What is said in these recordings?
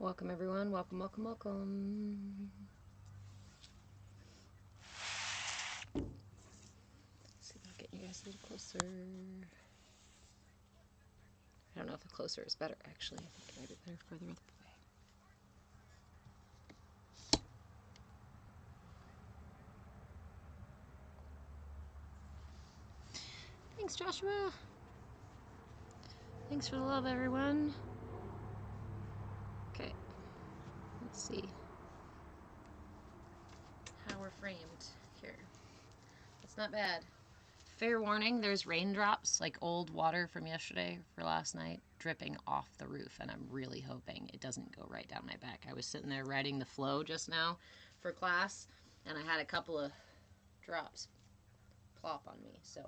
Welcome everyone, welcome, welcome, welcome. Let's see if I can get you guys a little closer. I don't know if the closer is better actually. I think it might be better further up the way. Thanks Joshua. Thanks for the love everyone. Okay, let's see how we're framed here. It's not bad. Fair warning, there's raindrops, like old water from yesterday for last night, dripping off the roof, and I'm really hoping it doesn't go right down my back. I was sitting there writing the flow just now for class, and I had a couple of drops plop on me, so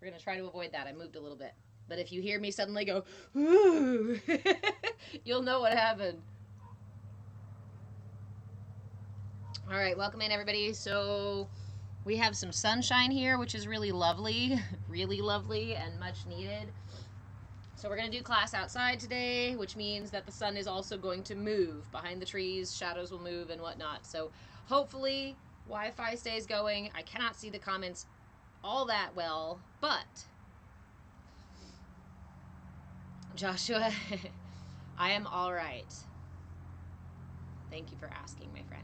we're going to try to avoid that. I moved a little bit. But if you hear me suddenly go, ooh, you'll know what happened. All right, welcome in everybody. So we have some sunshine here, which is really lovely and much needed. So we're going to do class outside today, which means that the sun is also going to move. Behind the trees, shadows will move and whatnot. So hopefully Wi-Fi stays going. I cannot see the comments all that well, but Joshua, I am all right. Thank you for asking, my friend.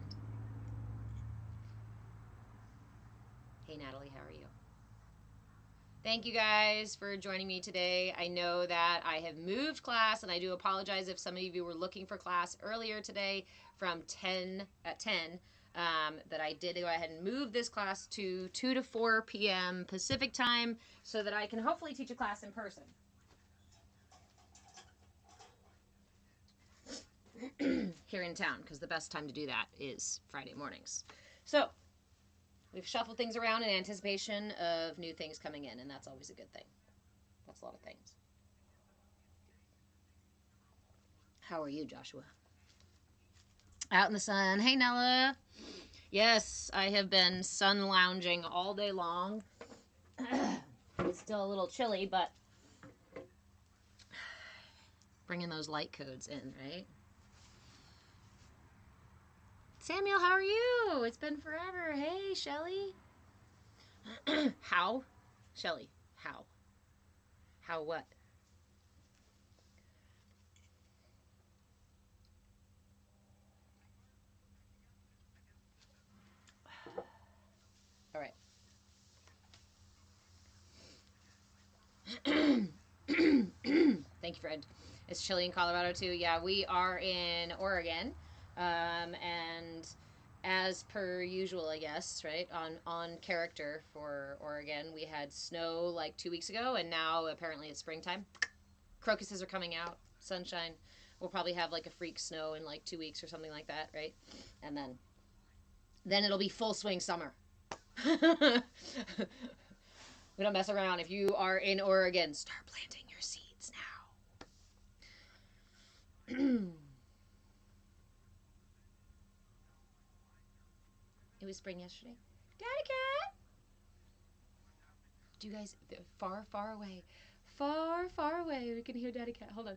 Hey, Natalie, how are you? Thank you guys for joining me today. I know that I have moved class, and I do apologize if some of you were looking for class earlier today from 10 at 10. That I did go ahead and move this class to 2 to 4 p.m. Pacific time so that I can hopefully teach a class in person. Here in town, because the best time to do that is Friday mornings. So we've shuffled things around in anticipation of new things coming in, and that's always a good thing. That's a lot of things. How are you, Joshua? Out in the sun. Hey, Nella. Yes, I have been sun lounging all day long. It's still a little chilly, but bringing those light codes in, right? Samuel, how are you? It's been forever. Hey, Shelly. How? Shelly, how? How what? All right. Thank you, Fred. It's chilly in Colorado, too. Yeah, we are in Oregon. And as per usual, I guess, right, on character for Oregon, we had snow like 2 weeks ago, and now apparently it's springtime. Crocuses are coming out, sunshine. We'll probably have like a freak snow in like 2 weeks or something like that, right? And then it'll be full swing summer. We don't mess around. If you are in Oregon, start planting your seeds now. It was spring yesterday. Daddy cat! Do you guys, far, far away, far, far away, we can hear Daddy cat. Hold on.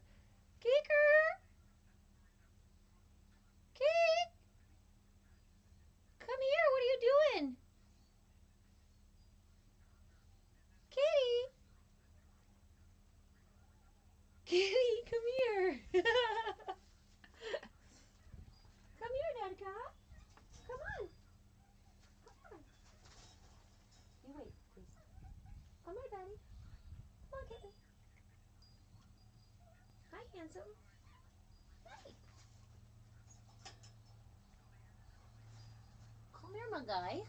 Kicker! Kik! Come here, what are you doing? Kitty! Kitty, come here! Come here, Daddy cat. Come on. Come on. You wait, please. Come here, Daddy. Come on, kitten. Hi, handsome. Hey. Come here, my guy.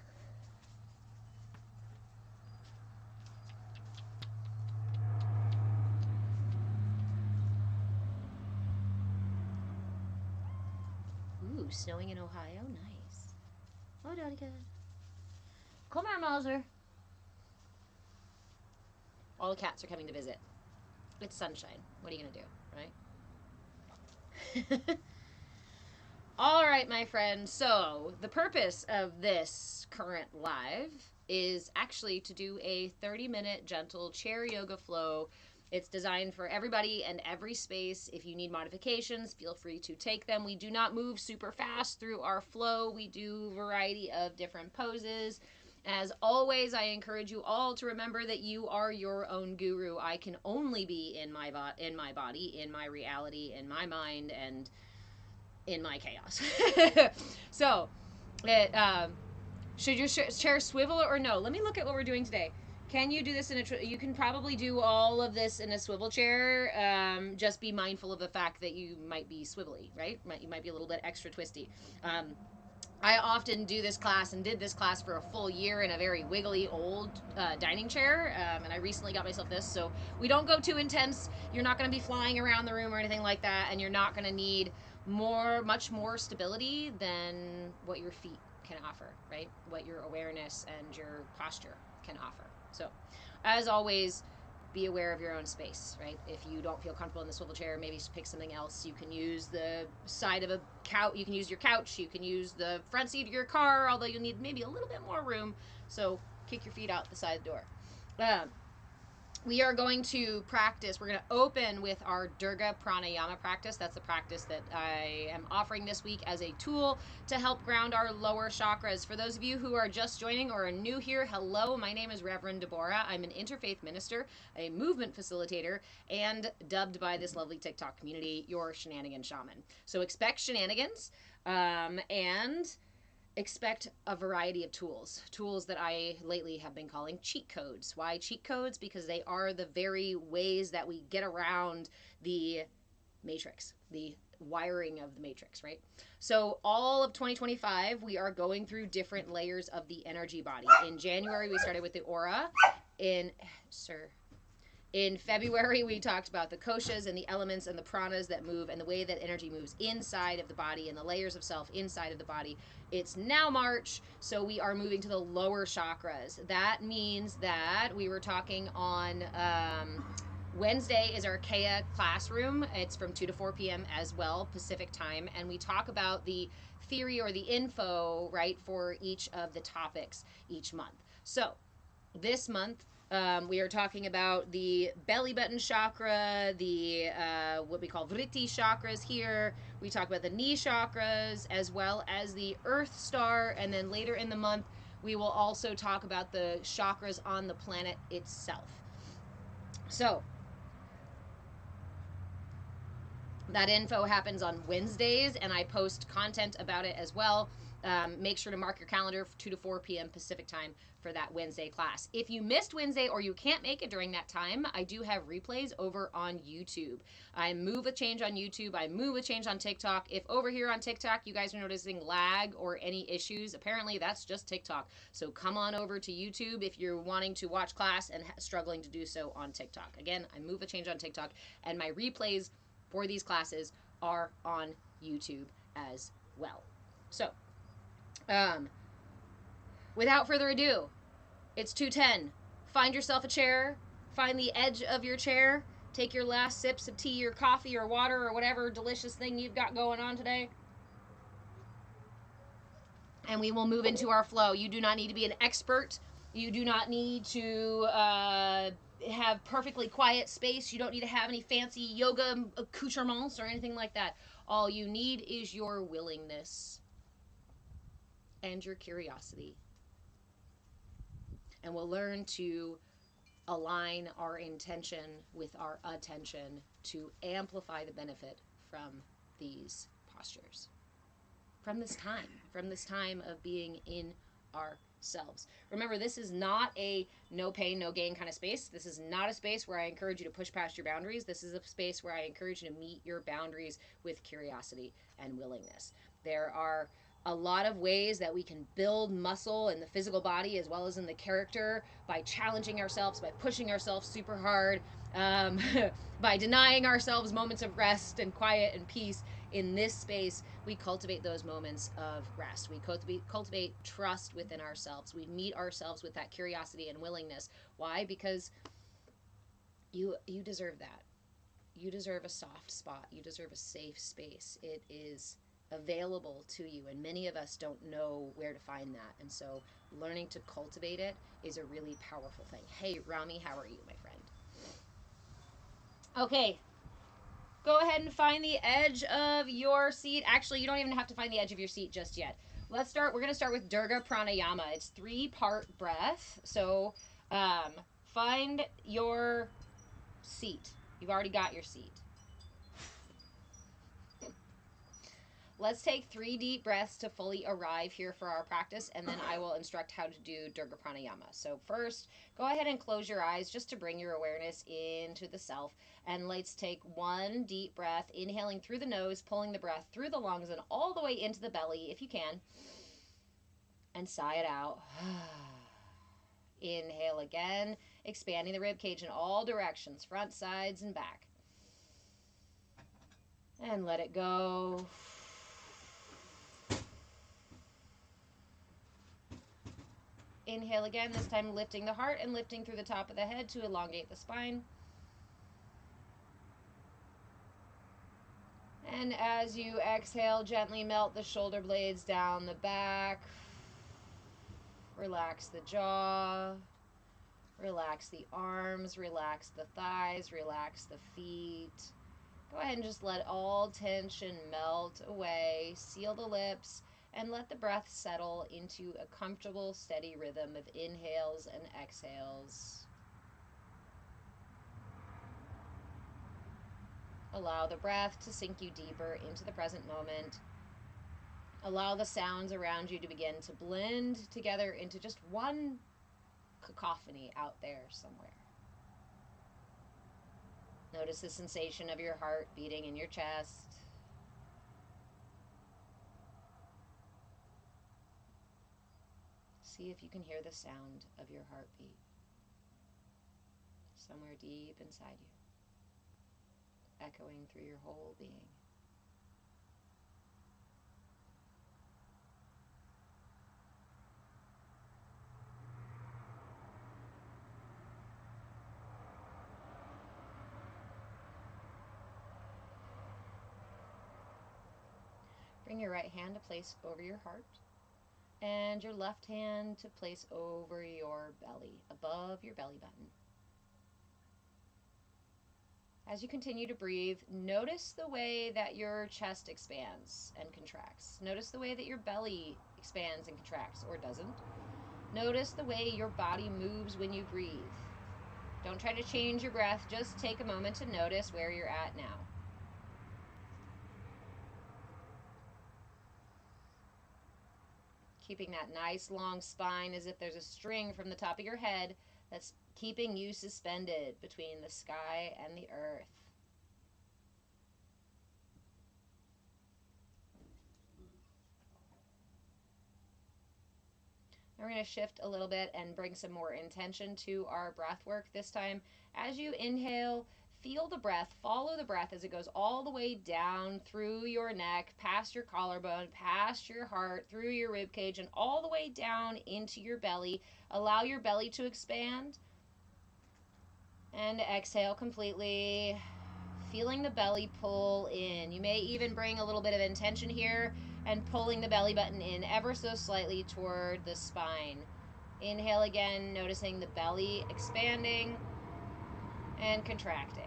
Ooh, snowing in Ohio. Nice. Oh, Daddy cat. Come here, Mauser. All the cats are coming to visit. It's sunshine. What are you going to do, right? All right, my friend. So the purpose of this current live is actually to do a 30-minute gentle chair yoga flow It's designed for everybody and every space. If you need modifications, feel free to take them. We do not move super fast through our flow. We do a variety of different poses. As always, I encourage you all to remember that you are your own guru. I can only be in my body, in my reality, in my mind, and in my chaos. So, it should your chair swivel or no? Let me look at what we're doing today. Can you do this in a? You can probably do all of this in a swivel chair. Just be mindful of the fact that you might be swivelly, right? You might be a little bit extra twisty. I often do this class and did this class for a full year in a very wiggly old dining chair, and I recently got myself this, so we don't go too intense. You're not going to be flying around the room or anything like that, and you're not going to need much more stability than what your feet can offer, right? What your awareness and your posture can offer. So, as always, be aware of your own space, right? If you don't feel comfortable in the swivel chair, maybe pick something else. You can use the side of a couch. You can use your couch. You can use the front seat of your car, although you'll need maybe a little bit more room. So kick your feet out the side of the door. We are going to practice. We're going to open with our Dirga Pranayama practice. That's the practice that I am offering this week as a tool to help ground our lower chakras. For those of you who are just joining or are new here, hello. My name is Reverend Deborah. I'm an interfaith minister, a movement facilitator, and dubbed by this lovely TikTok community, your shenanigan shaman. So expect shenanigans and expect a variety of tools that I lately have been calling cheat codes. Why cheat codes? Because they are the very ways that we get around the matrix, the wiring of the matrix, right? So all of 2025 we are going through different layers of the energy body. In January we started with the aura. In February, we talked about the koshas and the elements and the pranas that move and the way that energy moves inside of the body and the layers of self inside of the body. It's now March, so we are moving to the lower chakras. That means that we were talking on Wednesday is our CAYA classroom. It's from 2 to 4 p.m. as well, Pacific time. And we talk about the theory or the info, right, for each of the topics each month. So this month, we are talking about the belly button chakra, the what we call vritti chakras here. We talk about the knee chakras as well as the earth star. And then later in the month, we will also talk about the chakras on the planet itself. So that info happens on Wednesdays, and I post content about it as well. Make sure to mark your calendar for 2 to 4 p.m. Pacific time for that Wednesday class. If you missed Wednesday or you can't make it during that time, I do have replays over on YouTube. I move with change on YouTube. I move with change on TikTok. If over here on TikTok you guys are noticing lag or any issues, apparently that's just TikTok. So come on over to YouTube if you're wanting to watch class and struggling to do so on TikTok. Again, I move with change on TikTok, and my replays for these classes are on YouTube as well. So, without further ado, it's 2:10. Find yourself a chair. Find the edge of your chair. Take your last sips of tea or coffee or water or whatever delicious thing you've got going on today. And we will move into our flow. You do not need to be an expert. You do not need to have perfectly quiet space. You don't need to have any fancy yoga accoutrements or anything like that. All you need is your willingness and your curiosity. And we'll learn to align our intention with our attention to amplify the benefit from these postures. From this time of being in ourselves. Remember, this is not a no pain, no gain kind of space. This is not a space where I encourage you to push past your boundaries. This is a space where I encourage you to meet your boundaries with curiosity and willingness. There are a lot of ways that we can build muscle in the physical body as well as in the character by challenging ourselves, by pushing ourselves super hard, by denying ourselves moments of rest and quiet and peace. In this space, we cultivate those moments of rest. We cultivate trust within ourselves. We meet ourselves with that curiosity and willingness. Why? Because you deserve that. You deserve a soft spot. You deserve a safe space. It is available to you, and many of us don't know where to find that. And so learning to cultivate it is a really powerful thing. Hey, Rami, how are you, my friend? Okay. Go ahead and find the edge of your seat. Actually, you don't even have to find the edge of your seat just yet. Let's start. We're going to start with Dirga Pranayama. It's 3-part breath. So find your seat. You've already got your seat. Let's take 3 deep breaths to fully arrive here for our practice, and then I will instruct how to do Dirga Pranayama. So first, go ahead and close your eyes just to bring your awareness into the self. And let's take 1 deep breath, inhaling through the nose, pulling the breath through the lungs and all the way into the belly if you can. And sigh it out. Inhale again, expanding the rib cage in all directions, front, sides, and back. And let it go. Inhale again, this time lifting the heart and lifting through the top of the head to elongate the spine. And as you exhale, gently melt the shoulder blades down the back. Relax the jaw. Relax the arms. Relax the thighs. Relax the feet. Go ahead and just let all tension melt away. Seal the lips. And let the breath settle into a comfortable, steady rhythm of inhales and exhales. Allow the breath to sink you deeper into the present moment. Allow the sounds around you to begin to blend together into just one cacophony out there somewhere. Notice the sensation of your heart beating in your chest. See if you can hear the sound of your heartbeat somewhere deep inside you, echoing through your whole being. Bring your right hand to place over your heart and your left hand to place over your belly, above your belly button. As you continue to breathe, notice the way that your chest expands and contracts. Notice the way that your belly expands and contracts, or doesn't. Notice the way your body moves when you breathe. Don't try to change your breath, just take a moment to notice where you're at now. Keeping that nice long spine as if there's a string from the top of your head that's keeping you suspended between the sky and the earth. We're going to shift a little bit and bring some more intention to our breath work this time. As you inhale, feel the breath, follow the breath as it goes all the way down through your neck, past your collarbone, past your heart, through your rib cage, and all the way down into your belly. Allow your belly to expand. And exhale completely, feeling the belly pull in. You may even bring a little bit of intention here and pulling the belly button in ever so slightly toward the spine. Inhale again, noticing the belly expanding and contracting.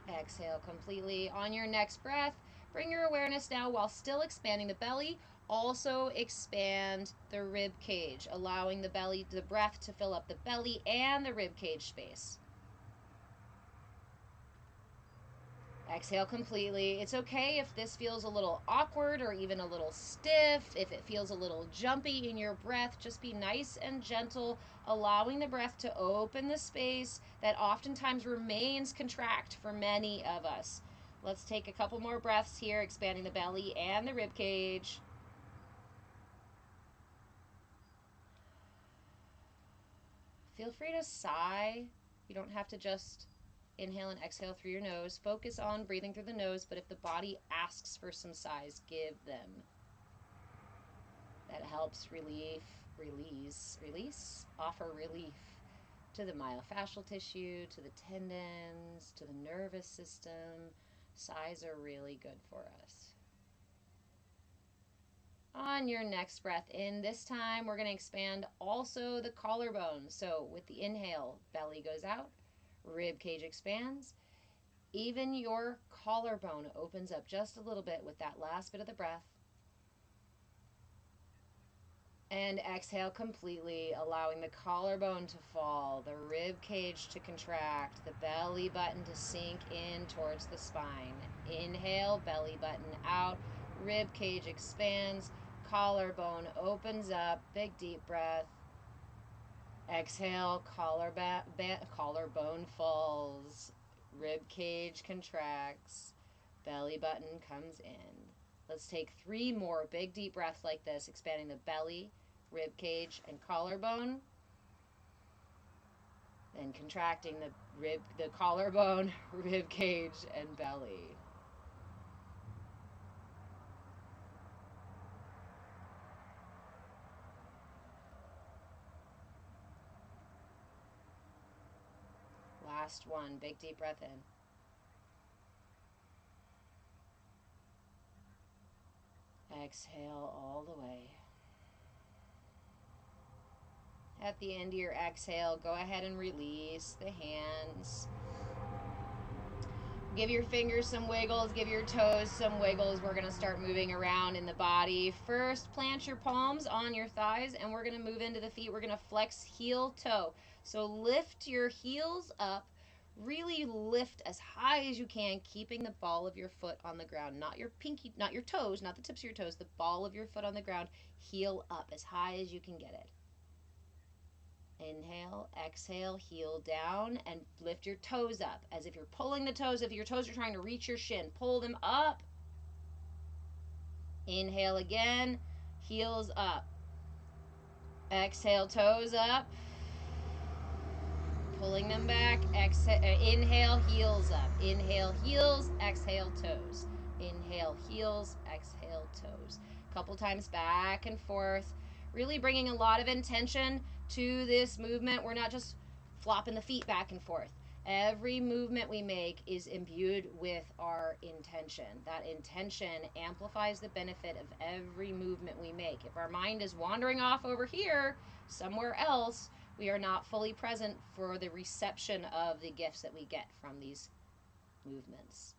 Exhale completely. On your next breath, bring your awareness now, while still expanding the belly, also expand the rib cage, allowing the breath to fill up the belly and the rib cage space. Exhale completely. It's okay if this feels a little awkward or even a little stiff, if it feels a little jumpy in your breath. Just be nice and gentle, allowing the breath to open the space that oftentimes remains contract for many of us. Let's take a couple more breaths here, expanding the belly and the rib cage. Feel free to sigh. You don't have to just inhale and exhale through your nose. Focus on breathing through the nose, but if the body asks for some sighs, give them. That helps offer relief to the myofascial tissue, to the tendons, to the nervous system. Sighs are really good for us. on your next breath in, this time we're going to expand also the collarbone. So with the inhale, belly goes out, rib cage expands. Even your collarbone opens up just a little bit with that last bit of the breath. And exhale completely, allowing the collarbone to fall, the rib cage to contract, the belly button to sink in towards the spine. Inhale, belly button out, rib cage expands, collarbone opens up, big deep breath. Exhale, collarbone falls, rib cage contracts, belly button comes in. Let's take 3 more big deep breaths like this, expanding the belly, rib cage, and collarbone. Then contracting the collarbone, rib cage, and belly. Last one, big deep breath in. Exhale all the way. At the end of your exhale, go ahead and release the hands. Give your fingers some wiggles, give your toes some wiggles. We're going to start moving around in the body. First, plant your palms on your thighs, and we're going to move into the feet. We're going to flex heel toe. So lift your heels up. Really lift as high as you can, keeping the ball of your foot on the ground. Not your pinky, not your toes, not the tips of your toes, the ball of your foot on the ground. Heel up as high as you can get it. Inhale, exhale, heel down, and lift your toes up as if you're pulling the toes. If your toes are trying to reach your shin, pull them up. Inhale again, heels up. Exhale, toes up. Pulling them back. Inhale, heels up. Inhale, heels, exhale, toes. Inhale, heels, exhale, toes. A couple times back and forth. Really bringing a lot of intention to this movement. We're not just flopping the feet back and forth. Every movement we make is imbued with our intention. That intention amplifies the benefit of every movement we make. If our mind is wandering off over here, somewhere else, we are not fully present for the reception of the gifts that we get from these movements.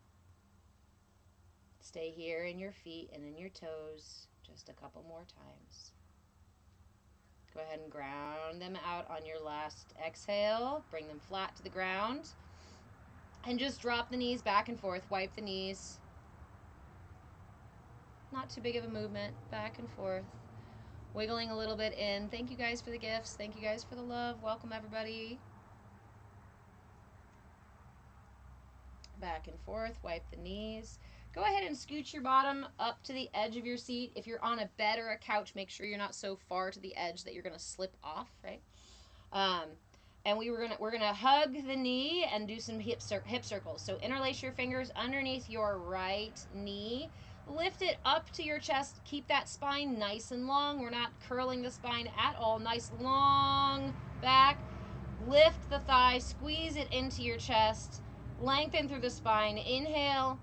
Stay here in your feet and in your toes just a couple more times. Go ahead and ground them out on your last exhale. Bring them flat to the ground. And just drop the knees back and forth. Wipe the knees. Not too big of a movement. Back and forth. Wiggling a little bit in. Thank you guys for the gifts. Thank you guys for the love. Welcome everybody. Back and forth. Wipe the knees. Go ahead and scoot your bottom up to the edge of your seat. If you're on a bed or a couch, make sure you're not so far to the edge that you're going to slip off, right? And we're gonna hug the knee and do some hip circles. So interlace your fingers underneath your right knee. Lift it up to your chest. Keep that spine nice and long. We're not curling the spine at all. Nice long back. Lift the thigh. Squeeze it into your chest. Lengthen through the spine. Inhale.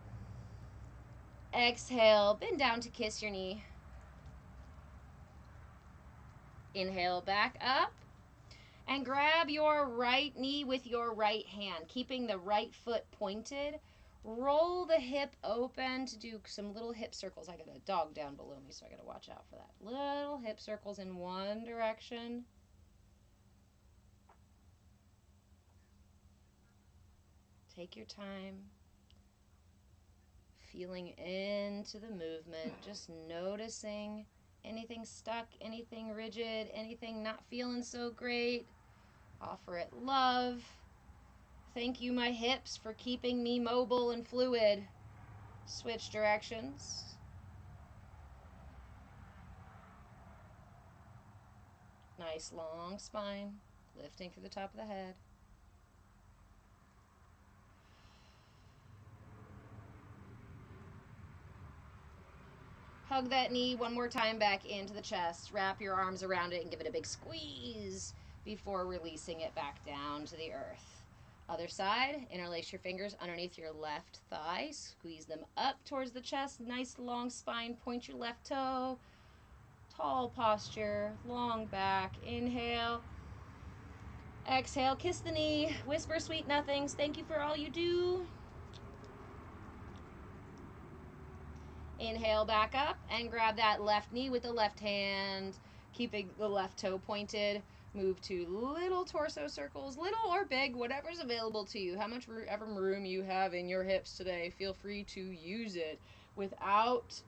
Exhale. Bend down to kiss your knee. Inhale, back up. And grab your right knee with your right hand, keeping the right foot pointed. Roll the hip open to do some little hip circles. I got a dog down below me, so I got to watch out for that. Little hip circles in one direction. Take your time. Feeling into the movement, just noticing anything stuck, anything rigid, anything not feeling so great. Offer it love. Thank you, my hips, for keeping me mobile and fluid. Switch directions. Nice long spine, lifting through the top of the head. Hug that knee one more time back into the chest. Wrap your arms around it and give it a big squeeze before releasing it back down to the earth. Other side, interlace your fingers underneath your left thigh. Squeeze them up towards the chest. Nice long spine. Point your left toe. Tall posture, long back. Inhale. Exhale, kiss the knee, whisper sweet nothings. Thank you for all you do. Inhale back up and grab that left knee with the left hand, keeping the left toe pointed. Move to little torso circles, little or big, whatever's available to you. How much ever room you have in your hips today, feel free to use it without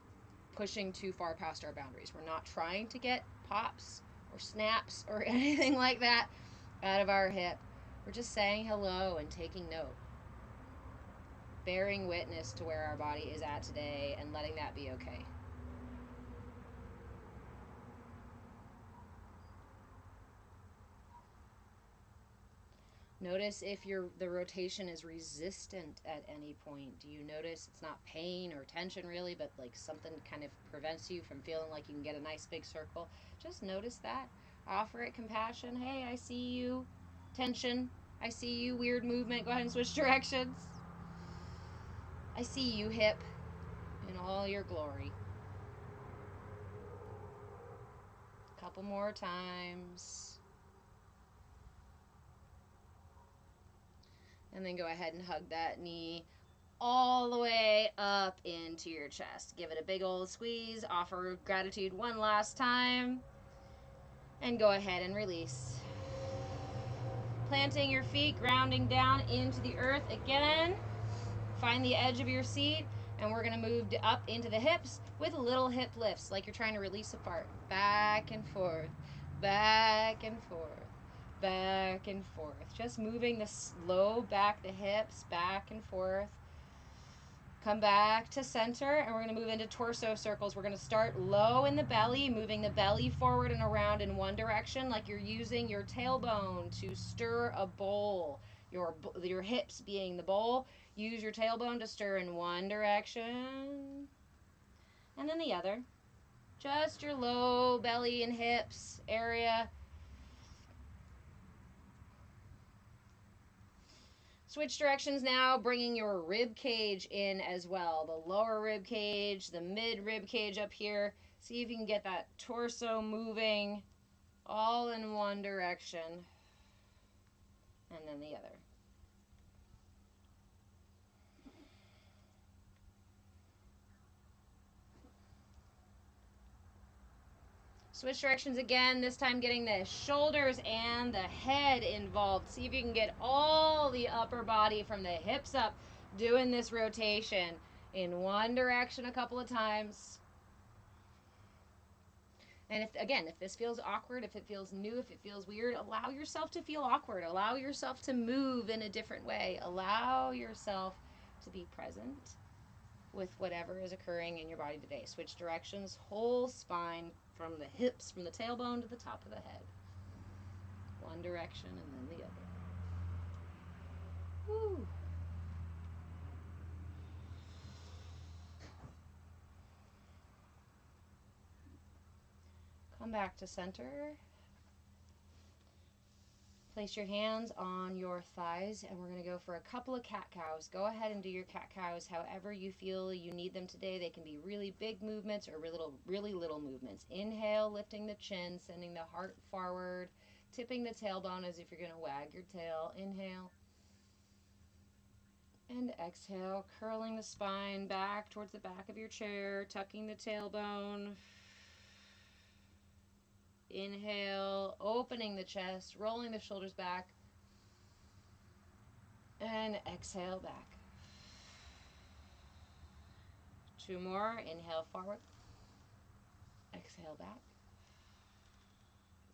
pushing too far past our boundaries. We're not trying to get pops or snaps or anything like that out of our hip. We're just saying hello and taking note. Bearing witness to where our body is at today and letting that be okay. Notice if the rotation is resistant at any point. Do you notice it's not pain or tension really, but like something kind of prevents you from feeling like you can get a nice big circle? Just notice that. Offer it compassion. Hey, I see you. Tension. I see you. Weird movement. Go ahead and switch directions. I see you, hip, in all your glory. Couple more times. And then go ahead and hug that knee all the way up into your chest. Give it a big old squeeze. Offer gratitude one last time. And go ahead and release. Planting your feet, grounding down into the earth again. Find the edge of your seat. And we're going to move up into the hips with little hip lifts, like you're trying to release a fart. Back and forth, back and forth, back and forth. Just moving the slow back, the hips, back and forth. Come back to center, and we're going to move into torso circles. We're going to start low in the belly, moving the belly forward and around in one direction, like you're using your tailbone to stir a bowl. Your hips being the bowl. Use your tailbone to stir in one direction and then the other. Just your low belly and hips area. Switch directions now, bringing your rib cage in as well. The lower rib cage, the mid rib cage up here. See if you can get that torso moving all in one direction and then the other. Switch directions again, this time getting the shoulders and the head involved. See if you can get all the upper body from the hips up, doing this rotation in one direction a couple of times. And if this feels awkward, if it feels new, if it feels weird, allow yourself to feel awkward. Allow yourself to move in a different way. Allow yourself to be present with whatever is occurring in your body today. Switch directions, whole spine from the hips, from the tailbone to the top of the head. One direction and then the other. Woo. Come back to center. Place your hands on your thighs, and we're going to go for a couple of cat-cows. Go ahead and do your cat-cows however you feel you need them today. They can be really big movements or really little movements. Inhale, lifting the chin, sending the heart forward, tipping the tailbone as if you're going to wag your tail. Inhale. And exhale, curling the spine back towards the back of your chair, tucking the tailbone. Inhale, opening the chest, rolling the shoulders back. And exhale back. Two more. Inhale forward. Exhale back.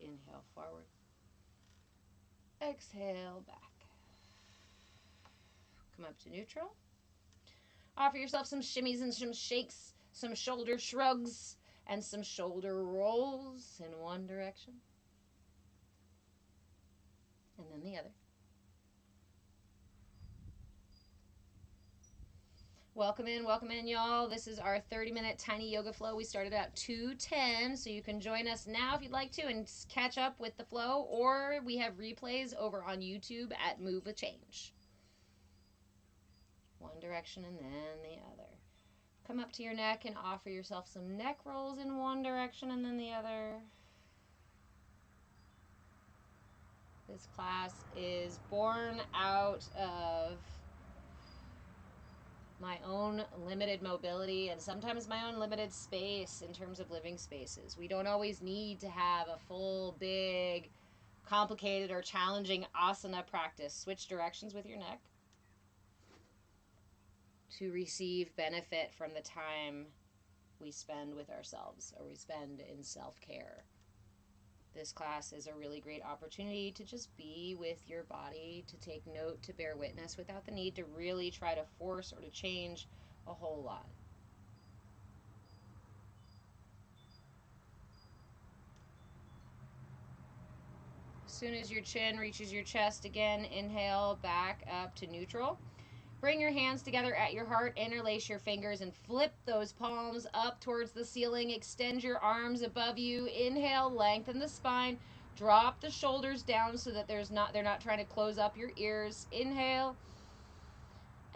Inhale forward. Exhale back. Come up to neutral. Offer yourself some shimmies and some shakes, some shoulder shrugs, and some shoulder rolls in one direction. And then the other. Welcome in, y'all. This is our 30-minute tiny yoga flow. We started at 2:10, so you can join us now if you'd like to and catch up with the flow, or we have replays over on YouTube at Move with Change. One direction and then the other. Come up to your neck and offer yourself some neck rolls in one direction. direction and then the other. This class is born out of my own limited mobility and sometimes my own limited space in terms of living spaces. We don't always need to have a full, big, complicated, or challenging asana practice. Switch directions with your neck to receive benefit from the time we spend with ourselves or we spend in self-care. This class is a really great opportunity to just be with your body, to take note, to bear witness without the need to really try to force or to change a whole lot. As soon as your chin reaches your chest again, inhale back up to neutral. Bring your hands together at your heart, interlace your fingers, and flip those palms up towards the ceiling. Extend your arms above you. Inhale, lengthen the spine. Drop the shoulders down so that they're not trying to close up your ears. Inhale.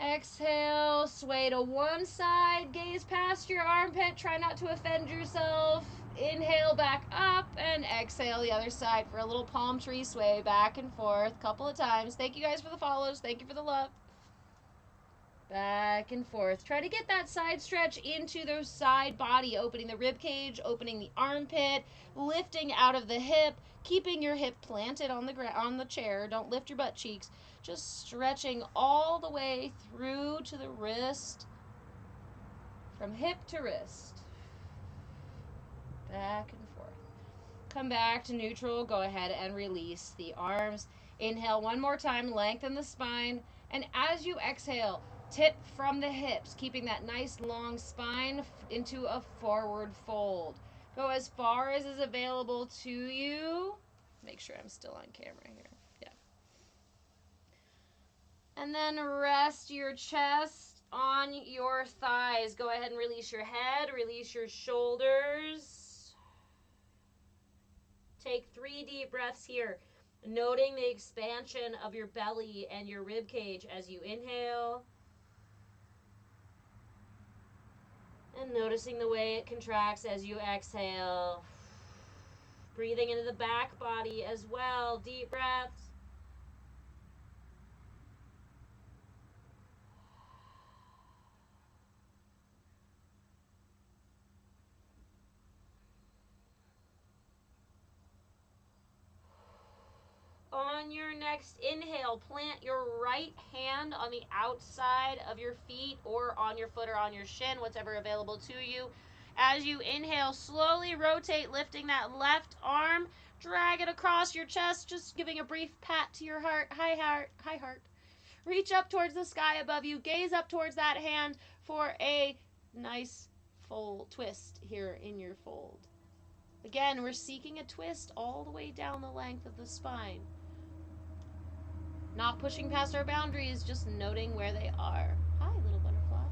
Exhale, sway to one side, gaze past your armpit. Try not to offend yourself. Inhale back up and exhale the other side for a little palm tree sway back and forth a couple of times. Thank you guys for the follows. Thank you for the love. Back and forth. Try to get that side stretch into the side body, opening the rib cage, opening the armpit, lifting out of the hip, keeping your hip planted on the chair. Don't lift your butt cheeks. Just stretching all the way through to the wrist, from hip to wrist. Back and forth. Come back to neutral. Go ahead and release the arms. Inhale one more time. Lengthen the spine. And as you exhale, tip from the hips, keeping that nice long spine into a forward fold. Go as far as is available to you. Make sure I'm still on camera here. Yeah. And then rest your chest on your thighs. Go ahead and release your head, release your shoulders. Take 3 deep breaths here, noting the expansion of your belly and your rib cage as you inhale. And noticing the way it contracts as you exhale. Breathing into the back body as well. Deep breaths. On your next inhale, plant your right hand on the outside of your feet or on your foot or on your shin, whatever available to you. As you inhale, slowly rotate, lifting that left arm. Drag it across your chest, just giving a brief pat to your heart. Hi, heart. Hi, heart. Reach up towards the sky above you. Gaze up towards that hand for a nice full twist here in your fold. Again, we're seeking a twist all the way down the length of the spine. Not pushing past our boundaries, just noting where they are. Hi, little butterfly.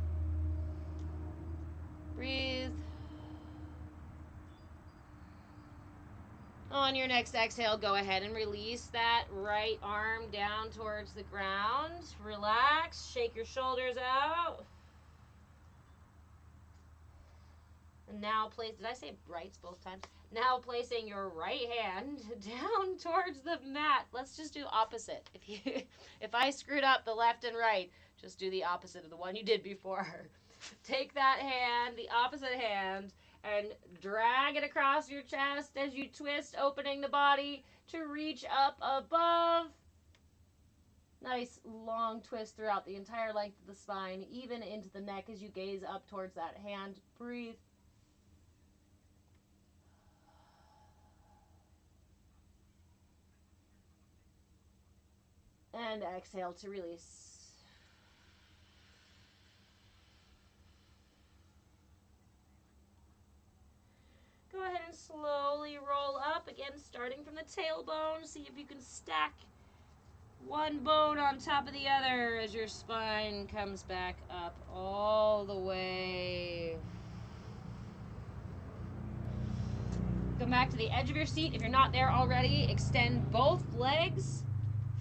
Breathe. On your next exhale, go ahead and release that right arm down towards the ground. Relax, shake your shoulders out. And now did I say rights both times? Now placing your right hand down towards the mat. Let's just do opposite. If I screwed up the left and right, just do the opposite of the one you did before. Take that hand, the opposite hand, and drag it across your chest as you twist, opening the body to reach up above. Nice long twist throughout the entire length of the spine, even into the neck as you gaze up towards that hand. Breathe. And exhale to release. Go ahead and slowly roll up. Again, starting from the tailbone. See if you can stack one bone on top of the other as your spine comes back up all the way. Come back to the edge of your seat. If you're not there already, extend both legs,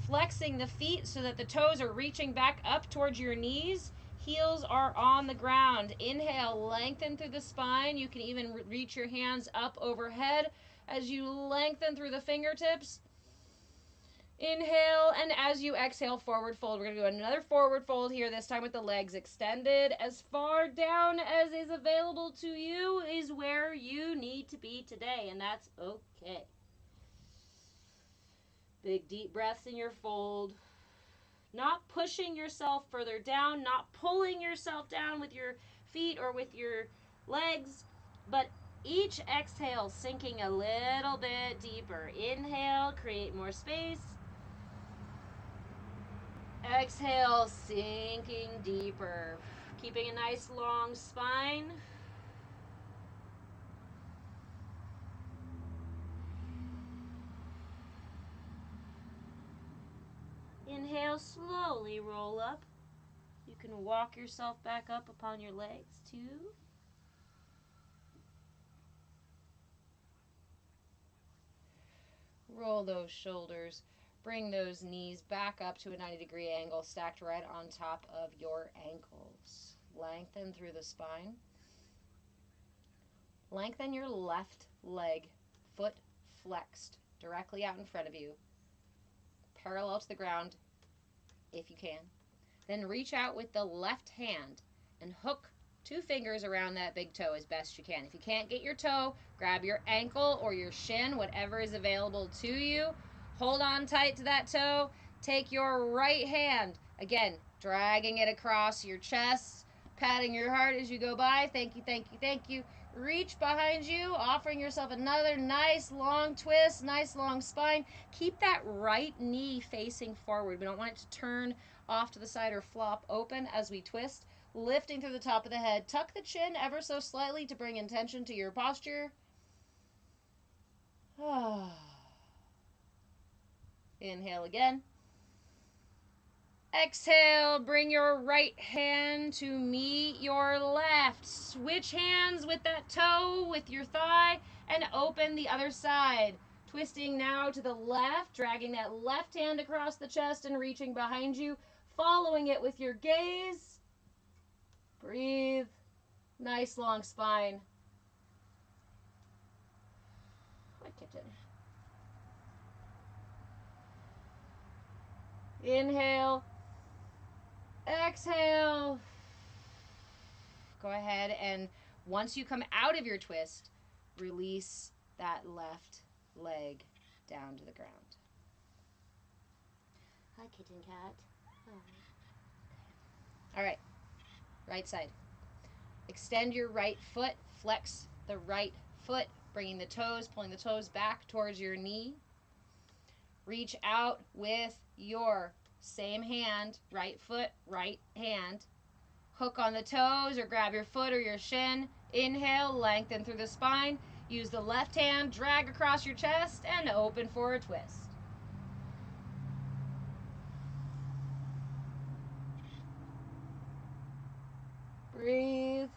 flexing the feet so that the toes are reaching back up towards your knees. Heels are on the ground. Inhale, lengthen through the spine. You can even reach your hands up overhead as you lengthen through the fingertips. Inhale, and as you exhale, forward fold. We're going to do another forward fold here, this time with the legs extended. As far down as is available to you is where you need to be today, and that's okay. Big deep breaths in your fold. Not pushing yourself further down, not pulling yourself down with your feet or with your legs, but each exhale sinking a little bit deeper. Inhale, create more space. Exhale, sinking deeper. Keeping a nice long spine. Inhale, slowly roll up. You can walk yourself back up upon your legs too. Roll those shoulders. Bring those knees back up to a 90-degree angle, stacked right on top of your ankles. Lengthen through the spine. Lengthen your left leg, foot flexed, directly out in front of you, parallel to the ground if you can. Then reach out with the left hand and hook 2 fingers around that big toe as best you can. If you can't get your toe, grab your ankle or your shin, whatever is available to you. Hold on tight to that toe. Take your right hand, again, dragging it across your chest, patting your heart as you go by. Thank you, thank you, thank you. Reach behind you, offering yourself another nice long twist, nice long spine. Keep that right knee facing forward. We don't want it to turn off to the side or flop open as we twist. Lifting through the top of the head. Tuck the chin ever so slightly to bring intention to your posture. Inhale again. Exhale, bring your right hand to meet your left. Switch hands with that toe, with your thigh, and open the other side. Twisting now to the left, dragging that left hand across the chest and reaching behind you, following it with your gaze. Breathe. Nice long spine. Good kitten. Inhale. Exhale. Go ahead and once you come out of your twist, release that left leg down to the ground. Hi, kitten cat. Oh. All right. Right side. Extend your right foot. Flex the right foot, bringing the toes, pulling the toes back towards your knee. Reach out with your same hand, right foot, right hand. Hook on the toes or grab your foot or your shin. Inhale, lengthen through the spine. Use the left hand, drag across your chest, and open for a twist. Breathe.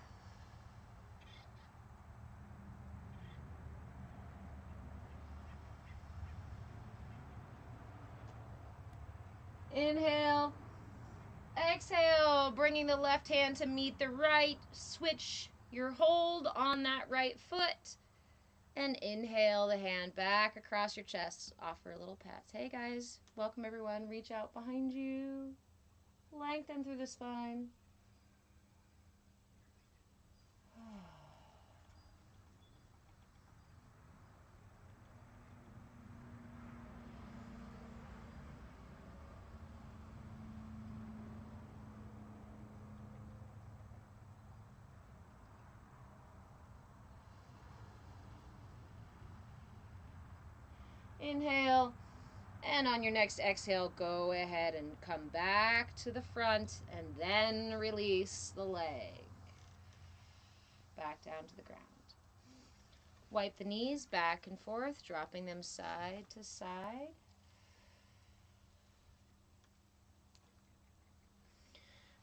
Inhale. Exhale, bringing the left hand to meet the right. Switch your hold on that right foot. And inhale the hand back across your chest. Offer a little pat. Hey guys, welcome everyone. Reach out behind you. Lengthen through the spine. Inhale, and on your next exhale, go ahead and come back to the front and then release the leg. Back down to the ground. Wipe the knees back and forth, dropping them side to side.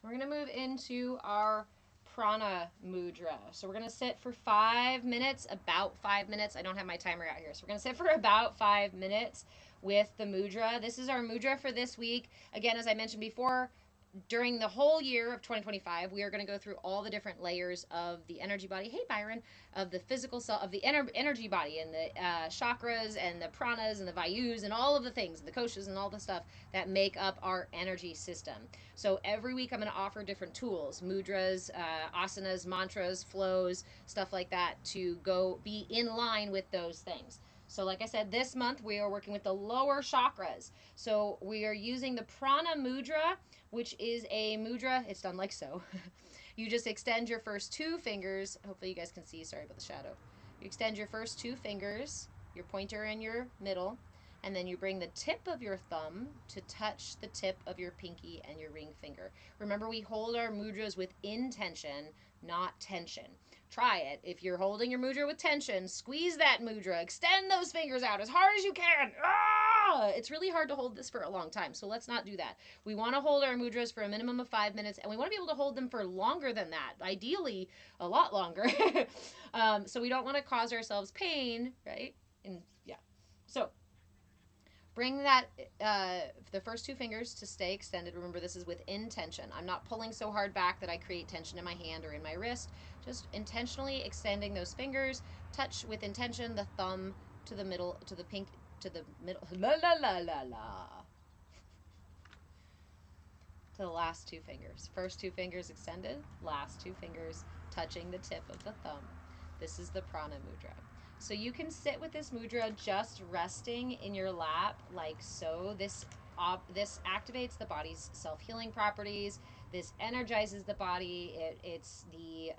We're going to move into our Prana Mudra. So we're going to sit for 5 minutes, about 5 minutes. I don't have my timer out here. So we're going to sit for about 5 minutes with the mudra. This is our mudra for this week. Again, as I mentioned before, during the whole year of 2025, we are going to go through all the different layers of the energy body. Hey, Byron, of the physical self, of the energy body, and the chakras, and the pranas, and the vayus, and all of the things, the koshas, and all the stuff that make up our energy system. So every week, I'm going to offer different tools, mudras, asanas, mantras, flows, stuff like that, to go be in line with those things. So, like I said, this month we are working with the lower chakras. So, we are using the Prana Mudra, which is a mudra. It's done like so. You just extend your first two fingers. Hopefully, you guys can see. Sorry about the shadow. You extend your first two fingers, your pointer and your middle, and then you bring the tip of your thumb to touch the tip of your pinky and your ring finger. Remember, we hold our mudras with intention, not tension. Try it. If you're holding your mudra with tension, squeeze that mudra. Extend those fingers out as hard as you can. Ah! It's really hard to hold this for a long time, so let's not do that. We want to hold our mudras for a minimum of 5 minutes, and we want to be able to hold them for longer than that. Ideally, a lot longer. So we don't want to cause ourselves pain, right? And yeah. So bring that the first two fingers to stay extended. Remember, this is with intention. I'm not pulling so hard back that I create tension in my hand or in my wrist. Just intentionally extending those fingers. Touch with intention the thumb to the middle, to the pink, to the middle. La la la la la. To the last two fingers. First two fingers extended. Last two fingers touching the tip of the thumb. This is the Prana Mudra. So you can sit with this mudra just resting in your lap like so. This activates the body's self-healing properties. This energizes the body. It's the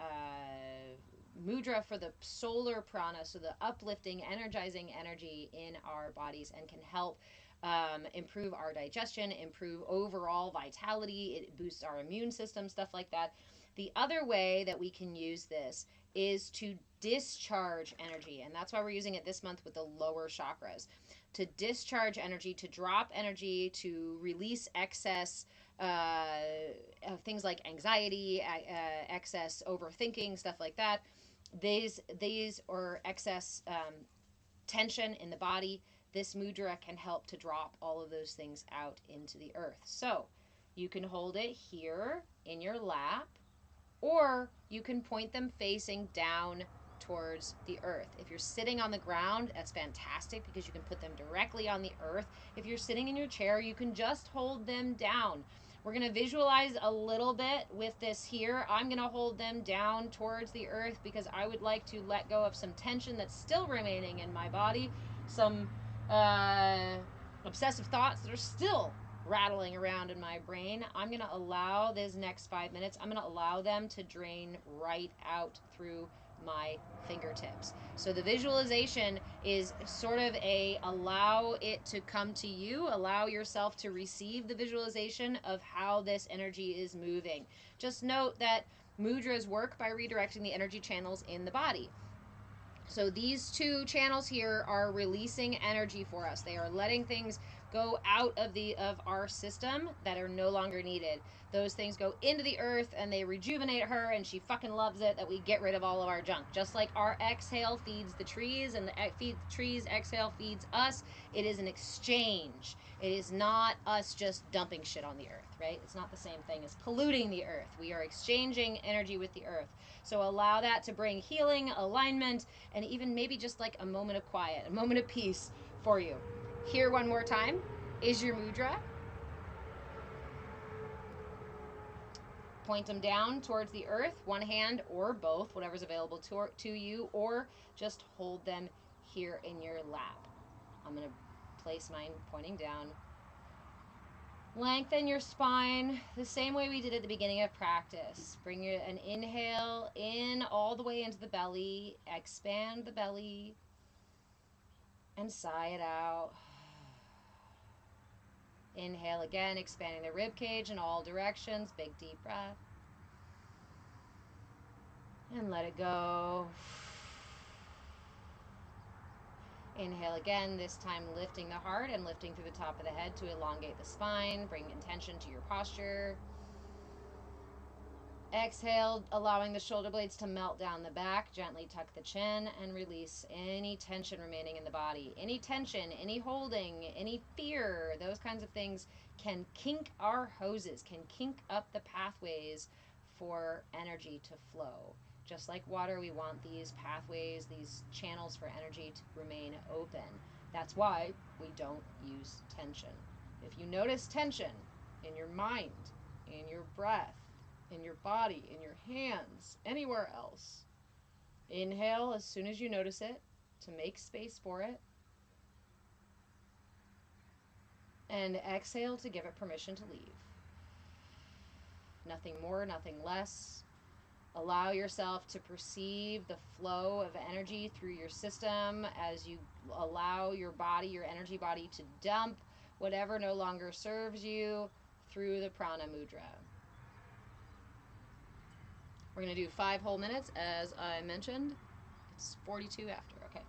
mudra for the solar prana, so the uplifting, energizing energy in our bodies, and can help improve our digestion, improve overall vitality. It boosts our immune system, stuff like that. The other way that we can use this is to discharge energy, and that's why we're using it this month with the lower chakras. To discharge energy, to drop energy, to release excess of things like anxiety, excess overthinking, stuff like that. These or excess tension in the body. This mudra can help to drop all of those things out into the earth. So you can hold it here in your lap, or you can point them facing down towards the earth. If you're sitting on the ground, that's fantastic because you can put them directly on the earth. If you're sitting in your chair, you can just hold them down. We're going to visualize a little bit with this here. I'm going to hold them down towards the earth because I would like to let go of some tension that's still remaining in my body, some obsessive thoughts that are still rattling around in my brain. I'm going to allow this next 5 minutes, I'm going to allow them to drain right out through my fingertips. So the visualization is sort of a allow it to come to you, allow yourself to receive the visualization of how this energy is moving. Just note that mudras work by redirecting the energy channels in the body. So these two channels here are releasing energy for us. They are letting things go out of our system that are no longer needed. Those things go into the earth and they rejuvenate her, and she fucking loves it that we get rid of all of our junk. Just like our exhale feeds the trees and the trees exhale feeds us, it is an exchange. It is not us just dumping shit on the earth, right? It's not the same thing as polluting the earth. We are exchanging energy with the earth. So allow that to bring healing, alignment, and even maybe just like a moment of quiet, a moment of peace for you. Here one more time is your mudra. Point them down towards the earth, one hand or both, whatever's available to you, or just hold them here in your lap. I'm going to place mine pointing down. Lengthen your spine the same way we did at the beginning of practice. Bring an inhale in all the way into the belly. Expand the belly. And sigh it out. Inhale again, expanding the rib cage in all directions. Big deep breath. And let it go. Inhale again, this time lifting the heart and lifting through the top of the head to elongate the spine. Bring intention to your posture. Exhale, allowing the shoulder blades to melt down the back. Gently tuck the chin and release any tension remaining in the body. Any tension, any holding, any fear, those kinds of things can kink our hoses, can kink up the pathways for energy to flow. Just like water, we want these pathways, these channels for energy to remain open. That's why we don't use tension. If you notice tension in your mind, in your breath, in your body, in your hands, anywhere else, inhale as soon as you notice it to make space for it. And exhale to give it permission to leave. Nothing more, nothing less. Allow yourself to perceive the flow of energy through your system as you allow your body, your energy body, to dump whatever no longer serves you through the Prana Mudra. We're going to do 5 whole minutes, as I mentioned. It's 42 after, okay.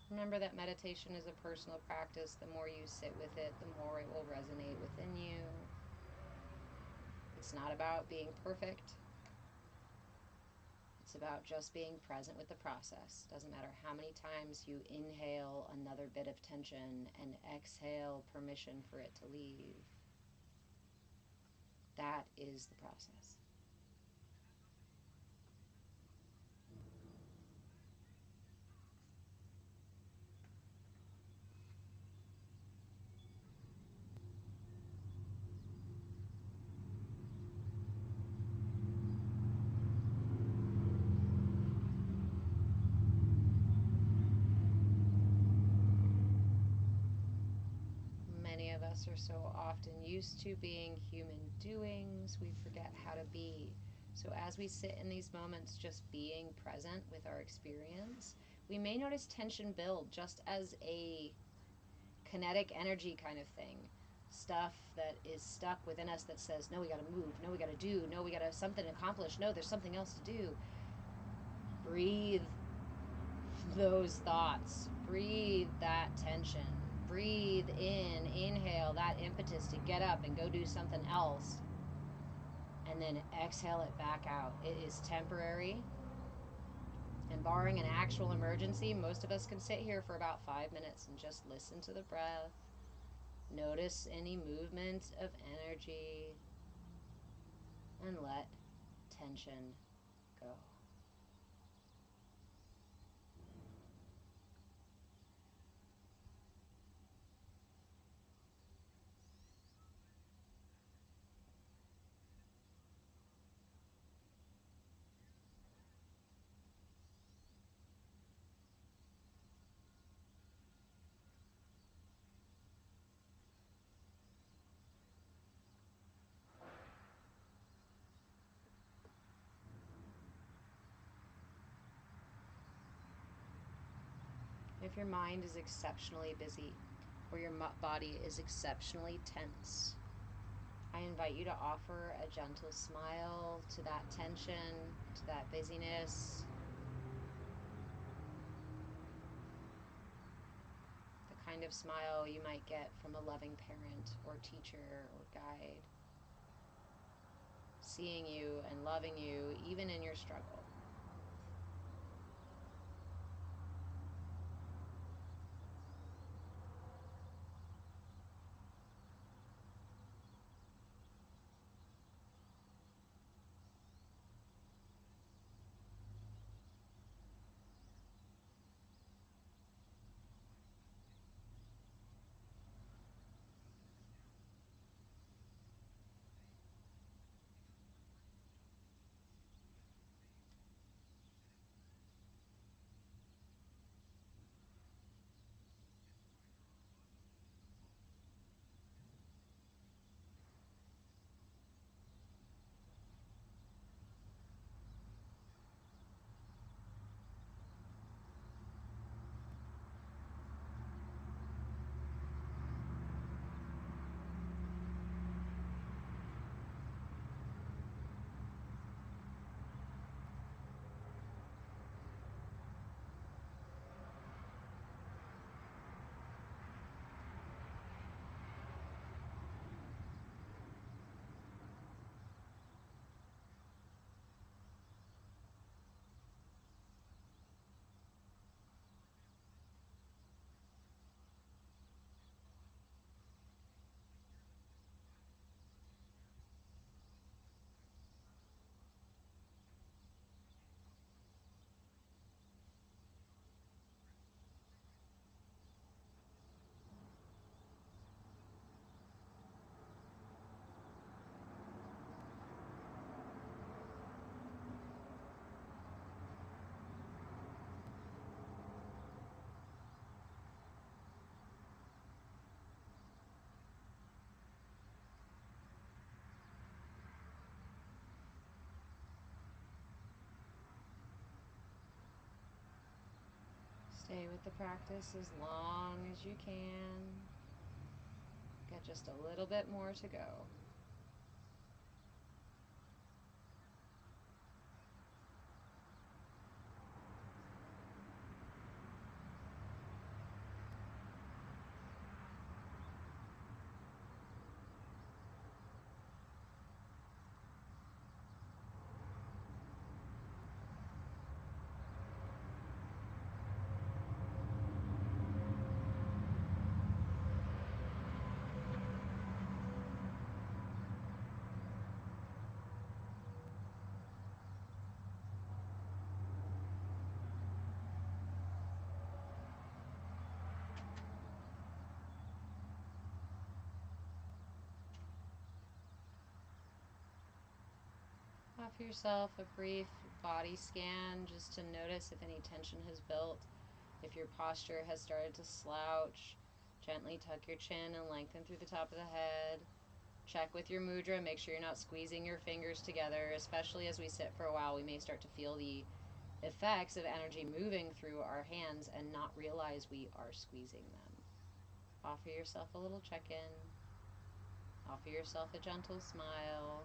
Remember that meditation is a personal practice. The more you sit with it, the more it will resonate within you. It's not about being perfect. It's about just being present with the process. Doesn't matter how many times you inhale another bit of tension and exhale permission for it to leave. That is the process. Many of us are so often used to being human doings, we forget how to be. So as we sit in these moments just being present with our experience, we may notice tension build just as a kinetic energy kind of thing. Stuff that is stuck within us that says, no, we gotta move, no, we gotta do, no, we gotta something to accomplish, no, there's something else to do. Breathe those thoughts, breathe that tension. Breathe in, inhale that impetus to get up and go do something else, and then exhale it back out. It is temporary, and barring an actual emergency, most of us can sit here for about 5 minutes and just listen to the breath. Notice any movement of energy, and let tension go. If your mind is exceptionally busy or your body is exceptionally tense, I invite you to offer a gentle smile to that tension, to that busyness. The kind of smile you might get from a loving parent or teacher or guide, seeing you and loving you even in your struggle. Stay with the practice as long as you can. Got just a little bit more to go. Offer yourself a brief body scan just to notice if any tension has built. If your posture has started to slouch, gently tuck your chin and lengthen through the top of the head. Check with your mudra, make sure you're not squeezing your fingers together, especially as we sit for a while. We may start to feel the effects of energy moving through our hands and not realize we are squeezing them. Offer yourself a little check-in. Offer yourself a gentle smile.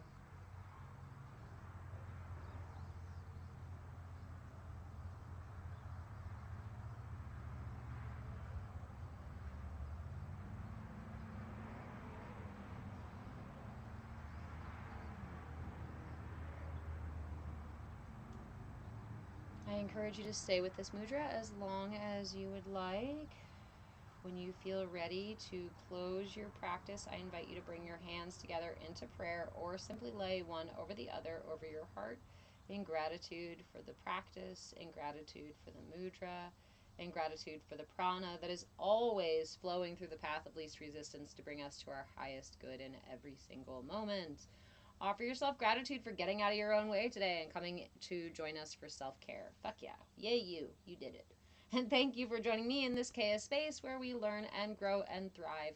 I encourage you to stay with this mudra as long as you would like. When you feel ready to close your practice, I invite you to bring your hands together into prayer or simply lay one over the other over your heart in gratitude for the practice, in gratitude for the mudra, in gratitude for the prana that is always flowing through the path of least resistance to bring us to our highest good in every single moment. Offer yourself gratitude for getting out of your own way today and coming to join us for self-care. Fuck yeah. Yay you. You did it. And thank you for joining me in this CAYA space where we learn and grow and thrive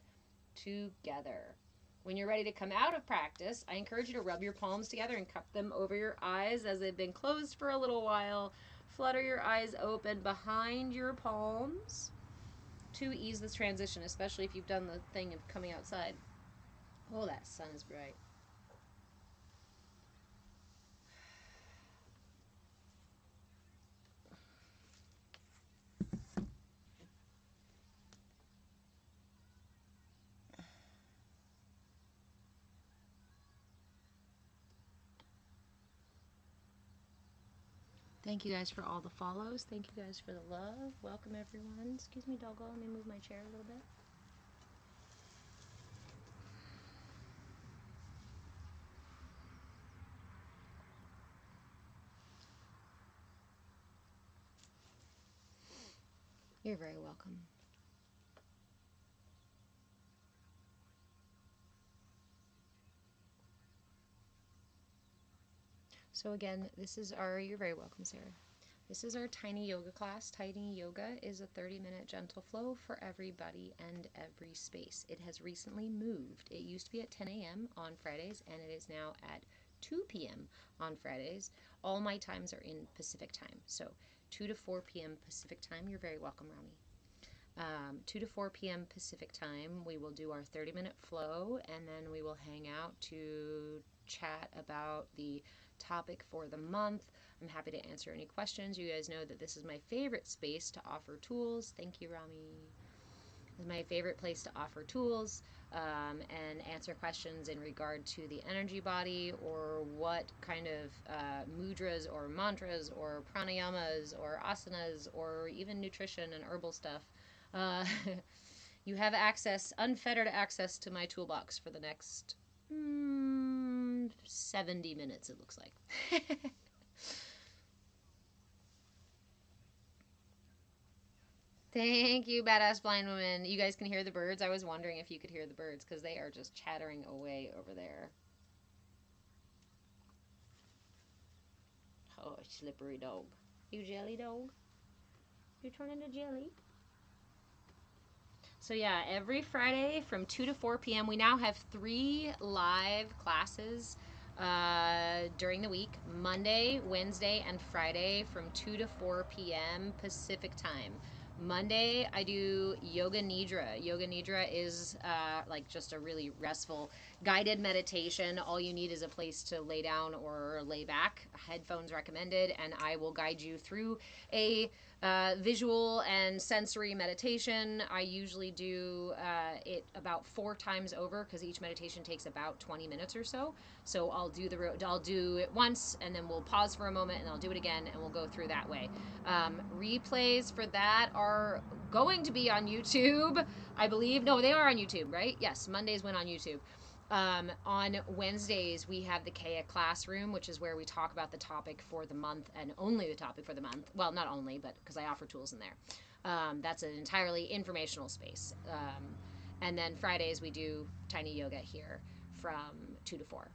together. When you're ready to come out of practice, I encourage you to rub your palms together and cup them over your eyes as they've been closed for a little while. Flutter your eyes open behind your palms to ease this transition, especially if you've done the thing of coming outside. Oh, that sun is bright. Thank you guys for all the follows. Thank you guys for the love. Welcome everyone. Excuse me, doggo. Let me move my chair a little bit. You're very welcome. So again, you're very welcome, Sarah. This is our tiny yoga class. Tiny yoga is a 30-minute gentle flow for everybody and every space. It has recently moved. It used to be at 10 a.m. on Fridays, and it is now at 2 p.m. on Fridays. All my times are in Pacific time. So 2 to 4 p.m. Pacific time. You're very welcome, Rami. 2 to 4 p.m. Pacific time, we will do our 30-minute flow, and then we will hang out to chat about the topic for the month. I'm happy to answer any questions. You guys know that this is my favorite space to offer tools. Thank you, Rami. This is my favorite place to offer tools and answer questions in regard to the energy body or what kind of mudras or mantras or pranayamas or asanas or even nutrition and herbal stuff. You have unfettered access to my toolbox for the next 70 minutes, it looks like. Thank you, Badass Blind Woman. You guys can hear the birds? I was wondering if you could hear the birds because they are just chattering away over there. Oh, slippery dog. You jelly dog? You turn into jelly? So yeah, every Friday from 2 to 4 p.m. we now have 3 live classes during the week. Monday, Wednesday, and Friday from 2 to 4 p.m. Pacific time. Monday, I do Yoga Nidra. Yoga Nidra is like just a really restful guided meditation. All you need is a place to lay down or lay back. Headphones recommended, and I will guide you through a visual and sensory meditation. I usually do it about 4 times over because each meditation takes about 20 minutes or so. So I'll do it once, and then we'll pause for a moment, and I'll do it again, and we'll go through that way. Replays for that are going to be on YouTube, I believe. No, they are on YouTube, right? Yes, Mondays went on YouTube. On Wednesdays, we have the CAYA classroom, which is where we talk about the topic for the month and only the topic for the month. Well, not only, but because I offer tools in there. That's an entirely informational space. And then Fridays, we do tiny yoga here from 2 to 4.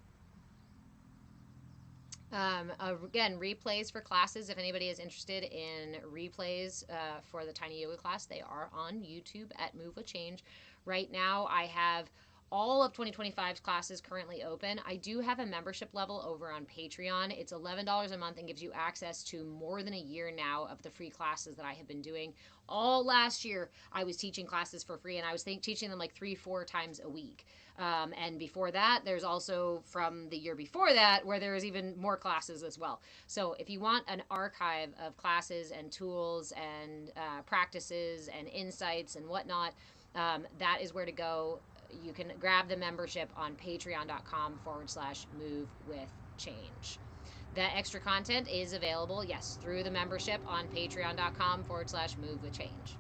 Again, replays for classes. If anybody is interested in replays for the tiny yoga class, they are on YouTube at Move with Change. Right now, I have all of 2025's classes currently open. I do have a membership level over on Patreon. It's $11 a month and gives you access to more than a year now of the free classes that I have been doing. All last year, I was teaching classes for free, and I was teaching them like 3-4 times a week. And before that, there's also from the year before that where there is even more classes as well. So if you want an archive of classes and tools and practices and insights and whatnot, that is where to go. You can grab the membership on patreon.com/move with change. That extra content is available, yes, through the membership on patreon.com/move with change.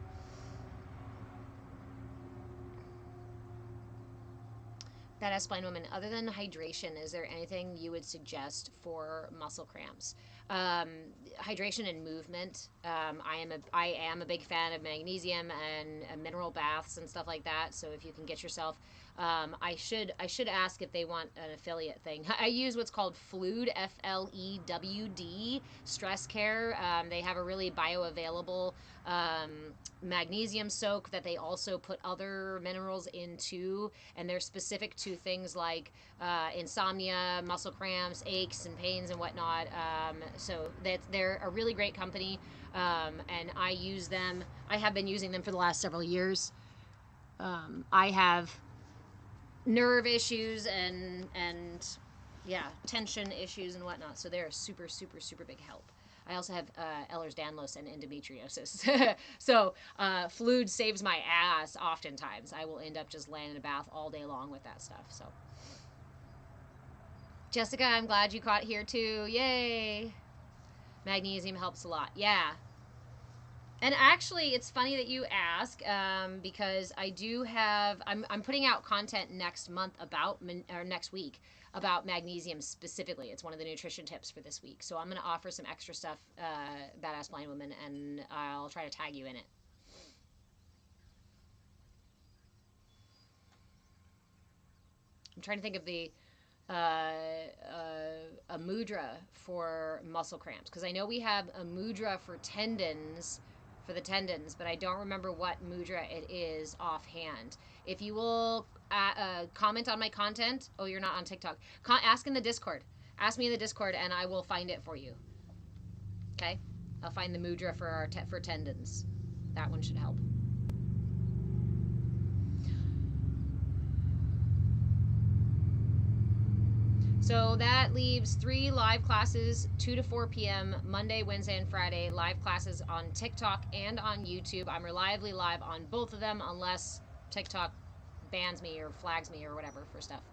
Badass Blind Woman, other than hydration, is there anything you would suggest for muscle cramps? Hydration and movement. I am a big fan of magnesium and mineral baths and stuff like that. So if you can get yourself, I should ask if they want an affiliate thing. I use what's called Flewd, FLEWD, Stress Care. They have a really bioavailable magnesium soak that they also put other minerals into, and they're specific to things like insomnia, muscle cramps, aches and pains and whatnot. So they're a really great company, and I use them. I have been using them for the last several years. I have nerve issues and yeah, tension issues and whatnot, so they're a super big help. I also have Ehlers-Danlos and endometriosis. So Flewd saves my ass oftentimes. I will end up just laying in a bath all day long with that stuff. So Jessica, I'm glad you caught here too. Yay! Magnesium helps a lot. Yeah. And actually, it's funny that you ask, because I do have, I'm putting out content next month or next week about magnesium specifically. It's one of the nutrition tips for this week. So I'm going to offer some extra stuff, Badass Blind Woman, and I'll try to tag you in it. I'm trying to think of a mudra for muscle cramps, because I know we have a mudra for tendons, but I don't remember what mudra it is offhand. If you will comment on my content, oh, you're not on TikTok, ask in the Discord. Ask me in the Discord, and I will find it for you. Okay? I'll find the mudra for for tendons. That one should help. So that leaves 3 live classes, 2 to 4 p.m., Monday, Wednesday, and Friday. Live classes on TikTok and on YouTube. I'm reliably live on both of them unless TikTok bans me or flags me or whatever for stuff,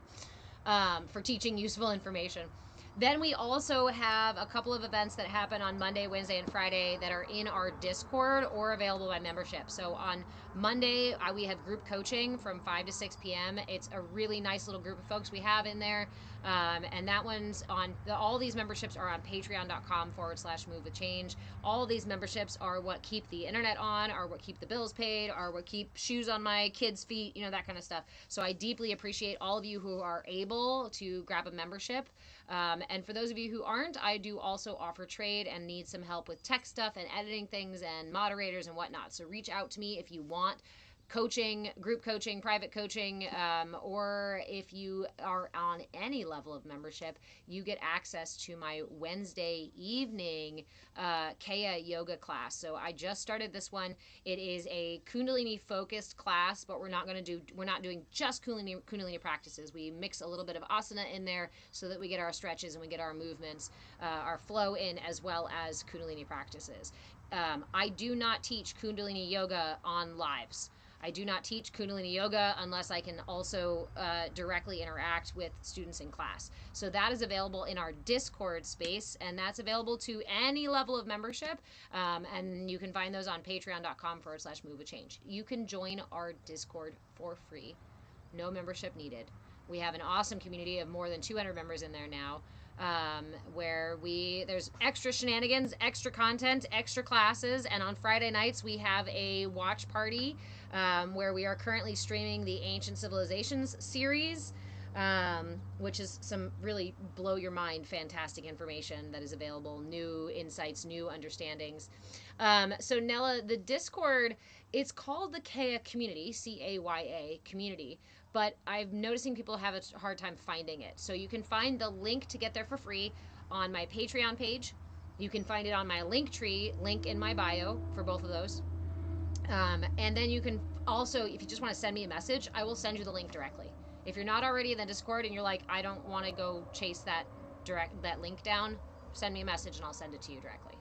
for teaching useful information. Then we also have a couple of events that happen on Monday, Wednesday, and Friday that are in our Discord or available by membership. So on Monday, we have group coaching from 5 to 6 p.m. It's a really nice little group of folks we have in there. And that one's on, all these memberships are on patreon.com/move with change. All these memberships are what keep the internet on, are what keep the bills paid, are what keep shoes on my kids' feet, you know, that kind of stuff. So I deeply appreciate all of you who are able to grab a membership. And for those of you who aren't, I do also offer trade and need some help with tech stuff and editing things and moderators and whatnot. So reach out to me if you want coaching, group coaching, private coaching, or if you are on any level of membership, you get access to my Wednesday evening CAYA yoga class. So I just started this one. It is a Kundalini focused class, but we're not doing just Kundalini practices. We mix a little bit of asana in there so that we get our stretches and we get our movements, our flow in, as well as Kundalini practices. I do not teach Kundalini yoga on lives. I do not teach Kundalini yoga unless I can also directly interact with students in class. So that is available in our Discord space, and that's available to any level of membership. And you can find those on patreon.com/move a change. You can join our Discord for free. No membership needed. We have an awesome community of more than 200 members in there now. Where there's extra shenanigans, extra content, extra classes, and on Friday nights we have a watch party where we are currently streaming the Ancient Civilizations series, which is some really blow your mind fantastic information that is available, new insights, new understandings. So Nella, the Discord, it's called the CAYA community, CAYA community, but I'm noticing people have a hard time finding it. So you can find the link to get there for free on my Patreon page. You can find it on my Linktree, link in my bio for both of those. And then you can also, if you just want to send me a message, I will send you the link directly. If you're not already in the Discord and you're like, I don't want to go chase that link down, send me a message and I'll send it to you directly.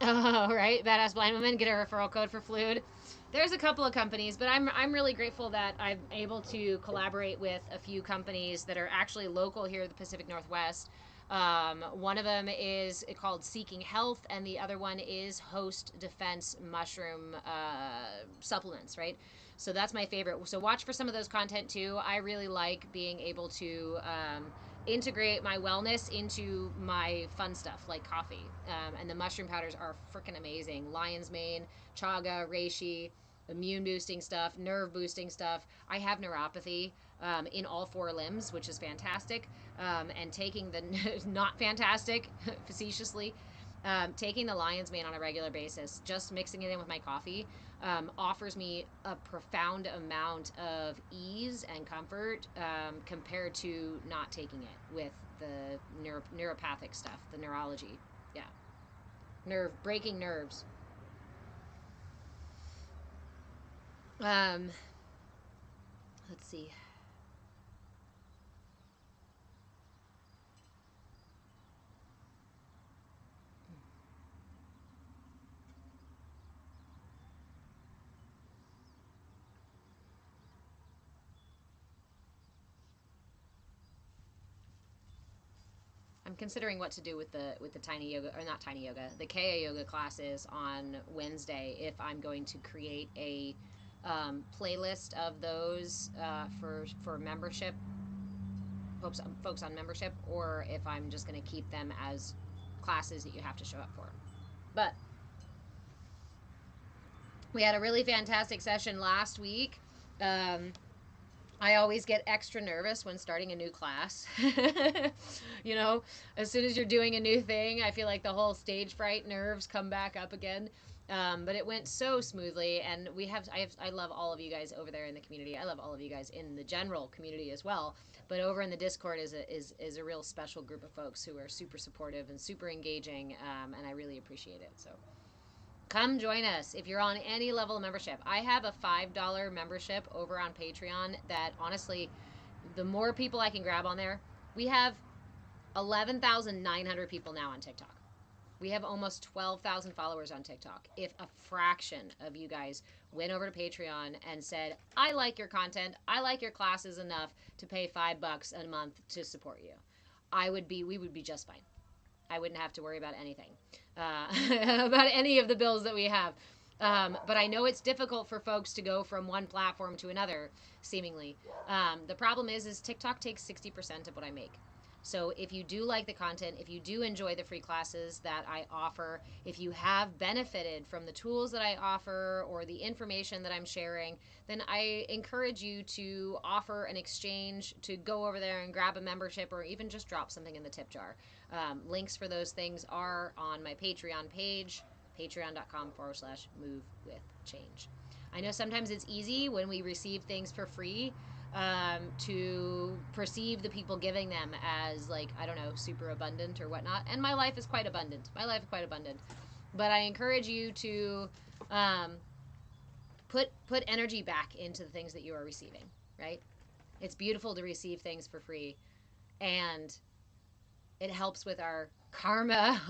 Oh, right. Badass Blind Woman, get a referral code for Fluid. There's a couple of companies, but I'm really grateful that I'm able to collaborate with a few companies that are actually local here in the Pacific Northwest. One of them is called Seeking Health, and the other one is Host Defense Mushroom Supplements, right? So that's my favorite. So watch for some of those content too. I really like being able to integrate my wellness into my fun stuff like coffee. And the mushroom powders are freaking amazing. Lion's mane, chaga, reishi, immune boosting stuff, nerve boosting stuff. I have neuropathy in all 4 limbs, which is fantastic. And taking the not fantastic, facetiously, taking the lion's mane on a regular basis, just mixing it in with my coffee, offers me a profound amount of ease and comfort compared to not taking it with the neuropathic stuff, the neurology. Yeah. Breaking nerves. Let's see. I'm considering what to do with the tiny yoga, or not tiny yoga, the CAYA yoga classes on Wednesday. If I'm going to create a playlist of those for membership, folks on membership, or if I'm just going to keep them as classes that you have to show up for. But we had a really fantastic session last week. I always get extra nervous when starting a new class. You know, as soon as you're doing a new thing, I feel like the whole stage fright nerves come back up again. But it went so smoothly, and I love all of you guys over there in the community. I love all of you guys in the general community as well. But over in the Discord is a real special group of folks who are super supportive and super engaging, and I really appreciate it. So come join us if you're on any level of membership. I have a $5 membership over on Patreon that, honestly, the more people I can grab on there, we have 11,900 people now on TikTok. We have almost 12,000 followers on TikTok. If a fraction of you guys went over to Patreon and said, I like your content, I like your classes enough to pay $5 a month to support you, we would be just fine. I wouldn't have to worry about anything, about any of the bills that we have. But I know it's difficult for folks to go from one platform to another, seemingly. The problem is TikTok takes 60% of what I make. So if you do like the content, if you do enjoy the free classes that I offer, if you have benefited from the tools that I offer or the information that I'm sharing, then I encourage you to offer an exchange, to go over there and grab a membership, or even just drop something in the tip jar. Links for those things are on my Patreon page, patreon.com/move with change. I know sometimes it's easy when we receive things for free to perceive the people giving them as, like, I don't know, super abundant or whatnot. And my life is quite abundant. But I encourage you to put energy back into the things that you are receiving, right? It's beautiful to receive things for free, and it helps with our karma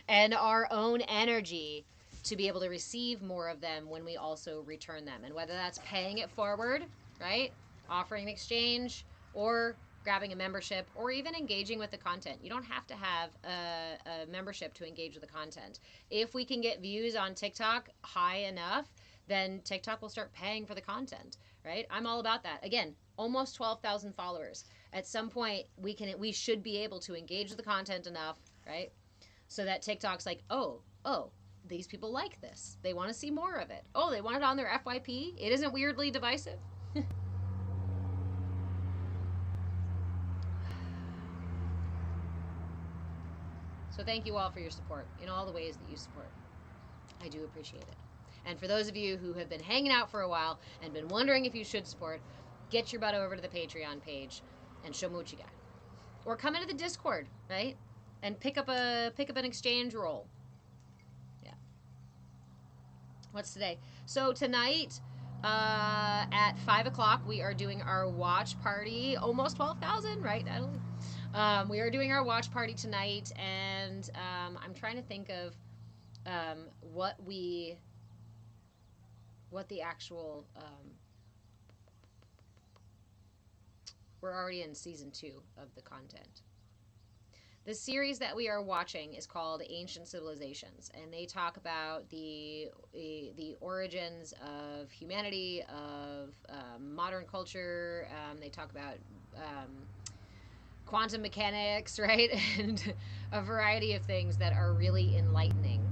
and our own energy to be able to receive more of them when we also return them. And whether that's paying it forward, right? Offering an exchange, or grabbing a membership, or even engaging with the content. You don't have to have a membership to engage with the content. If we can get views on TikTok high enough, then TikTok will start paying for the content, right? I'm all about that. Again, almost 12,000 followers. At some point, we should be able to engage with the content enough, right? So that TikTok's like, oh, these people like this. They want to see more of it. Oh, they want it on their FYP. It isn't weirdly divisive. So thank you all for your support in all the ways that you support. I do appreciate it. And for those of you who have been hanging out for a while and been wondering if you should support, get your butt over to the Patreon page and show me what you got. Or come into the Discord, right? And pick up an exchange roll. Yeah. What's today? So tonight, at 5 o'clock, we are doing our watch party. Almost 12,000, right, Natalie? We are doing our watch party tonight, and I'm trying to think of what the actual we're already in season 2 of the content. The series that we are watching is called Ancient Civilizations, and they talk about the origins of humanity, of modern culture. They talk about quantum mechanics, right? And a variety of things that are really enlightening.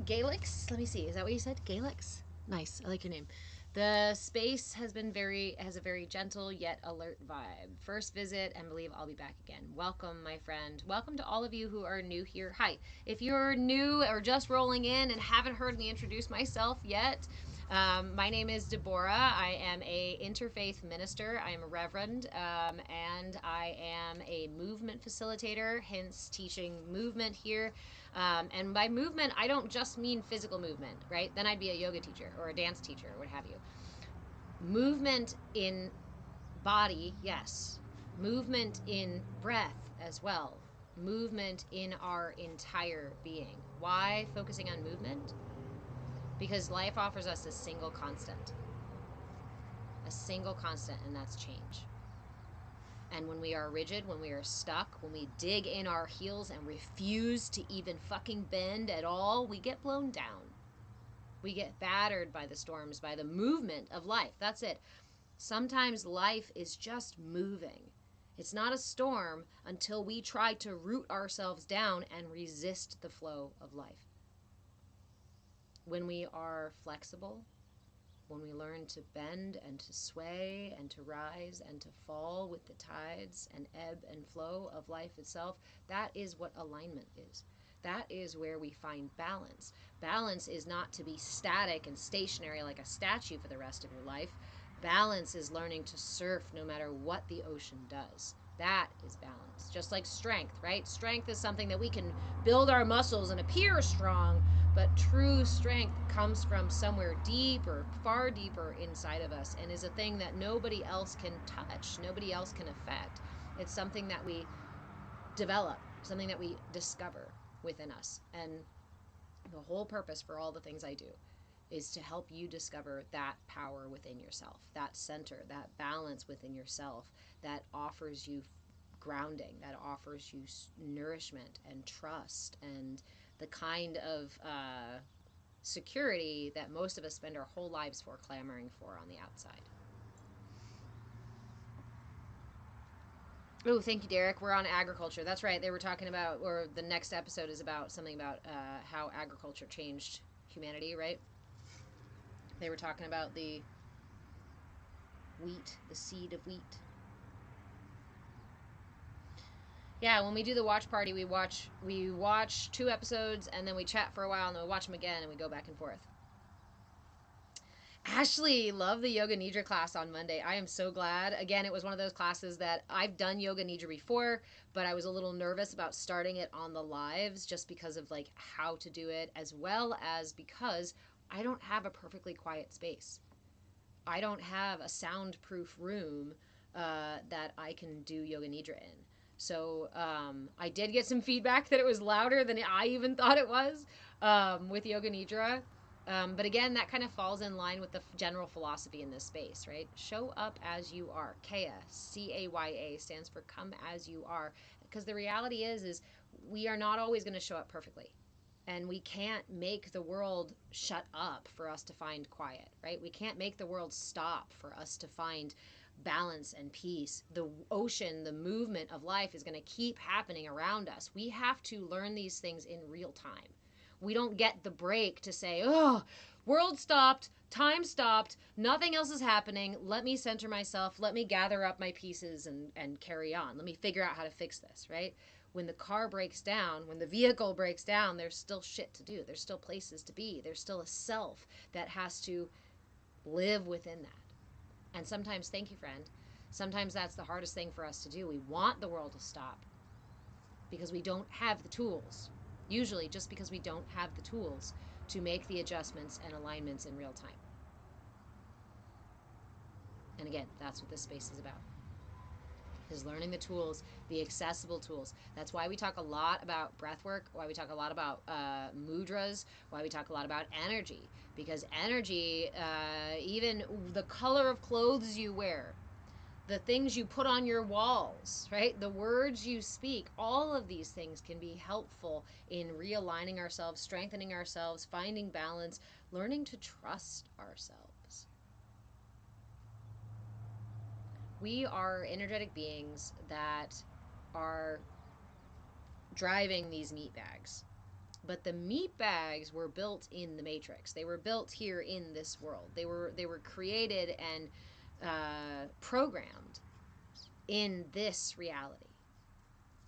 Galix? Let me see. Is that what you said? Galix? Nice. I like your name. The space has a very gentle yet alert vibe. First visit, and believe I'll be back again. Welcome, my friend. Welcome to all of you who are new here. Hi. If you're new or just rolling in and haven't heard me introduce myself yet, my name is Deborah. I am a interfaith minister. I am a reverend, and I am a movement facilitator, hence teaching movement here. And by movement, I don't just mean physical movement, right? Then I'd be a yoga teacher or a dance teacher or what have you. Movement in body, yes. Movement in breath as well. Movement in our entire being. Why focusing on movement? Because life offers us a single constant. A single constant, and that's change. And when we are rigid, when we are stuck, when we dig in our heels and refuse to even fucking bend at all, we get blown down. We get battered by the storms, by the movement of life. That's it. Sometimes life is just moving. It's not a storm until we try to root ourselves down and resist the flow of life. When we are flexible, when we learn to bend and to sway and to rise and to fall with the tides and ebb and flow of life itself, that is what alignment is. That is where we find balance. Balance is not to be static and stationary like a statue for the rest of your life. Balance is learning to surf no matter what the ocean does. That is balance. Just like strength, right? Strength is something that we can build our muscles and appear strong, but true strength comes from somewhere deeper, far deeper inside of us, and is a thing that nobody else can touch, nobody else can affect. It's something that we develop, something that we discover within us. And the whole purpose for all the things I do is to help you discover that power within yourself, that center, that balance within yourself that offers you grounding, that offers you nourishment and trust and the kind of security that most of us spend our whole lives for clamoring for on the outside. Oh, thank you, Derek. We're on agriculture. That's right. They were talking about, or the next episode is about something about how agriculture changed humanity, right? They were talking about the wheat, the seed of wheat. Yeah, when we do the watch party, we watch 2 episodes and then we chat for a while and then we watch them again and we go back and forth. Ashley, love the Yoga Nidra class on Monday. I am so glad. Again, it was one of those classes that I've done Yoga Nidra before, but I was a little nervous about starting it on the lives just because of like how to do it, as well as because I don't have a perfectly quiet space. I don't have a soundproof room that I can do Yoga Nidra in. So I did get some feedback that it was louder than I even thought it was with Yoga Nidra. But again, that kind of falls in line with the general philosophy in this space, right? Show up as you are. CAYA, CAYA, stands for come as you are. Because the reality is we are not always going to show up perfectly. And we can't make the world shut up for us to find quiet, right? We can't make the world stop for us to find balance and peace. The ocean, the movement of life is going to keep happening around us. We have to learn these things in real time. We don't get the break to say, oh, world stopped, time stopped, nothing else is happening. Let me center myself. Let me gather up my pieces and carry on. Let me figure out how to fix this, right? When the car breaks down, when the vehicle breaks down, there's still shit to do. There's still places to be. There's still a self that has to live within that. And sometimes, thank you, friend, sometimes that's the hardest thing for us to do. We want the world to stop because we don't have the tools. Usually just because we don't have the tools to make the adjustments and alignments in real time. And again, that's what this space is about. Is learning the tools, the accessible tools. That's why we talk a lot about breath work, why we talk a lot about mudras, why we talk a lot about energy. Because energy, even the color of clothes you wear, the things you put on your walls, right? The words you speak, all of these things can be helpful in realigning ourselves, strengthening ourselves, finding balance, learning to trust ourselves. We are energetic beings that are driving these meat bags. But the meat bags were built in the matrix. They were built here in this world. They were created and programmed in this reality.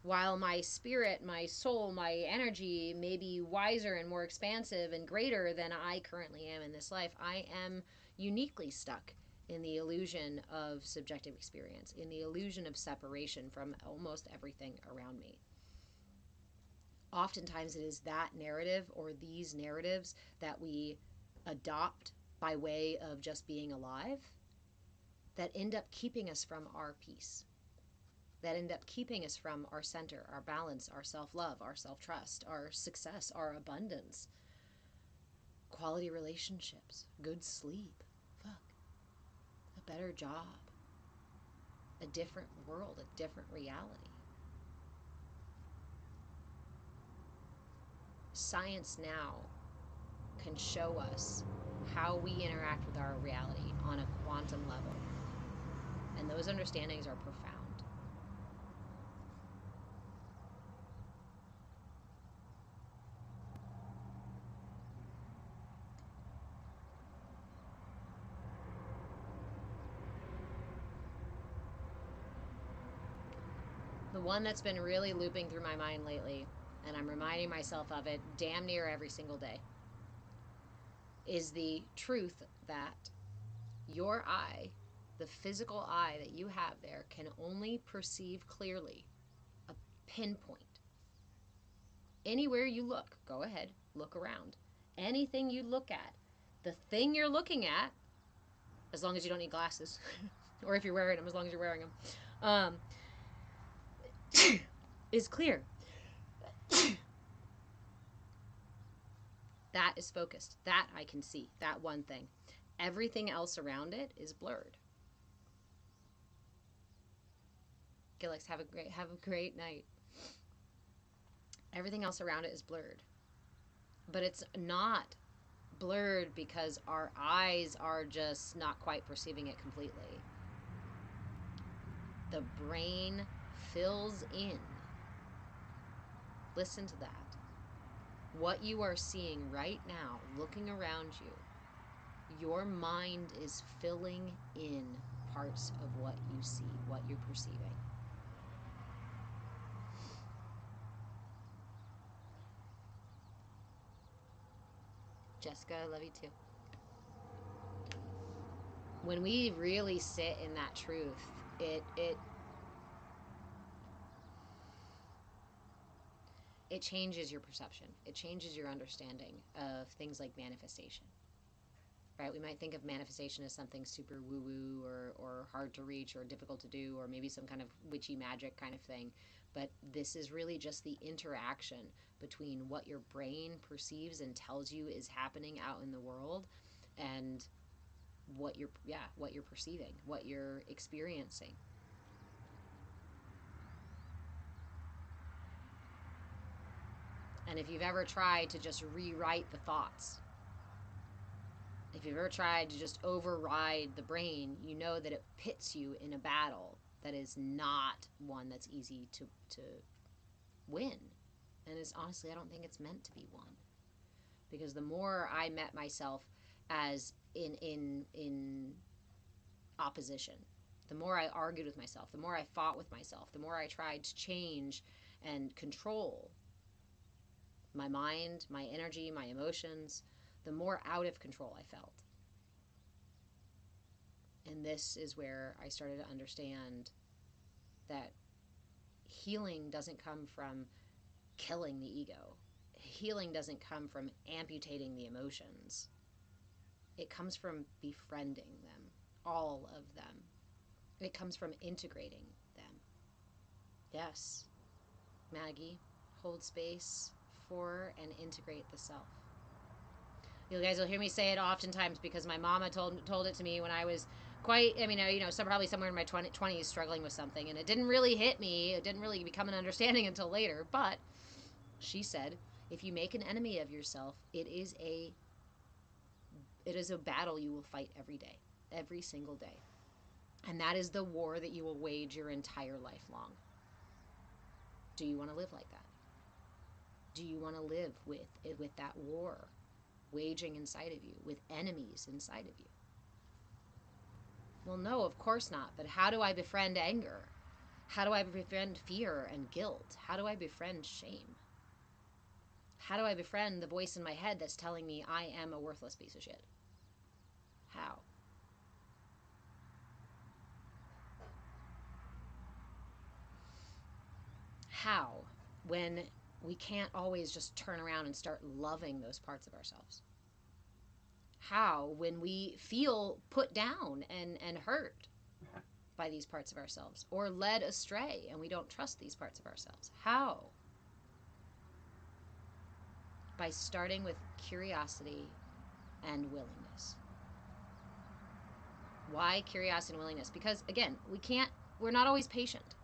While my spirit, my soul, my energy may be wiser and more expansive and greater than I currently am in this life, I am uniquely stuck in the illusion of subjective experience, in the illusion of separation from almost everything around me. Oftentimes it is that narrative or these narratives that we adopt by way of just being alive that end up keeping us from our peace, that end up keeping us from our center, our balance, our self-love, our self-trust, our success, our abundance, quality relationships, good sleep, a better job, a different world, a different reality. Science now can show us how we interact with our reality on a quantum level. And those understandings are profound. The one that's been really looping through my mind lately, and I'm reminding myself of it damn near every single day, is the truth that your eye, the physical eye that you have there, can only perceive clearly a pinpoint. Anywhere you look, go ahead, look around. Anything you look at, the thing you're looking at, as long as you don't need glasses, or if you're wearing them, as long as you're wearing them, is clear. That is focused. That I can see. That one thing. Everything else around it is blurred. Gilix, have a great night. Everything else around it is blurred. But it's not blurred because our eyes are just not quite perceiving it completely. The brain fills in. Listen to that. What you are seeing right now, looking around you, your mind is filling in parts of what you see, what you're perceiving. Jessica, I love you too. When we really sit in that truth, it changes your perception. It changes your understanding of things like manifestation. Right? We might think of manifestation as something super woo-woo or hard to reach or difficult to do, or maybe some kind of witchy magic kind of thing. But this is really just the interaction between what your brain perceives and tells you is happening out in the world and what you're perceiving, what you're experiencing. And if you've ever tried to just rewrite the thoughts, if you've ever tried to just override the brain, you know that it pits you in a battle that is not one that's easy to win. And it's honestly, I don't think it's meant to be won. Because the more I met myself as in opposition, the more I argued with myself, the more I fought with myself, the more I tried to change and control my mind, my energy, my emotions, the more out of control I felt. And this is where I started to understand that healing doesn't come from killing the ego. Healing doesn't come from amputating the emotions. It comes from befriending them, all of them. It comes from integrating them. Yes, Maggie, hold space for and integrate the self. You guys will hear me say it oftentimes because my mama told it to me when I was quite, probably somewhere in my 20s struggling with something, and it didn't really hit me. It didn't really become an understanding until later, but she said, if you make an enemy of yourself, it is a battle you will fight every day, every single day. And that is the war that you will wage your entire life long. Do you want to live like that? Do you want to live with that war waging inside of you, with enemies inside of you? Well, no, of course not. But how do I befriend anger? How do I befriend fear and guilt? How do I befriend shame? How do I befriend the voice in my head that's telling me I am a worthless piece of shit? How? How? When we can't always just turn around and start loving those parts of ourselves. How? When we feel put down and hurt by these parts of ourselves or led astray and we don't trust these parts of ourselves. How? By starting with curiosity and willingness. Why curiosity and willingness? Because again, we're not always patient.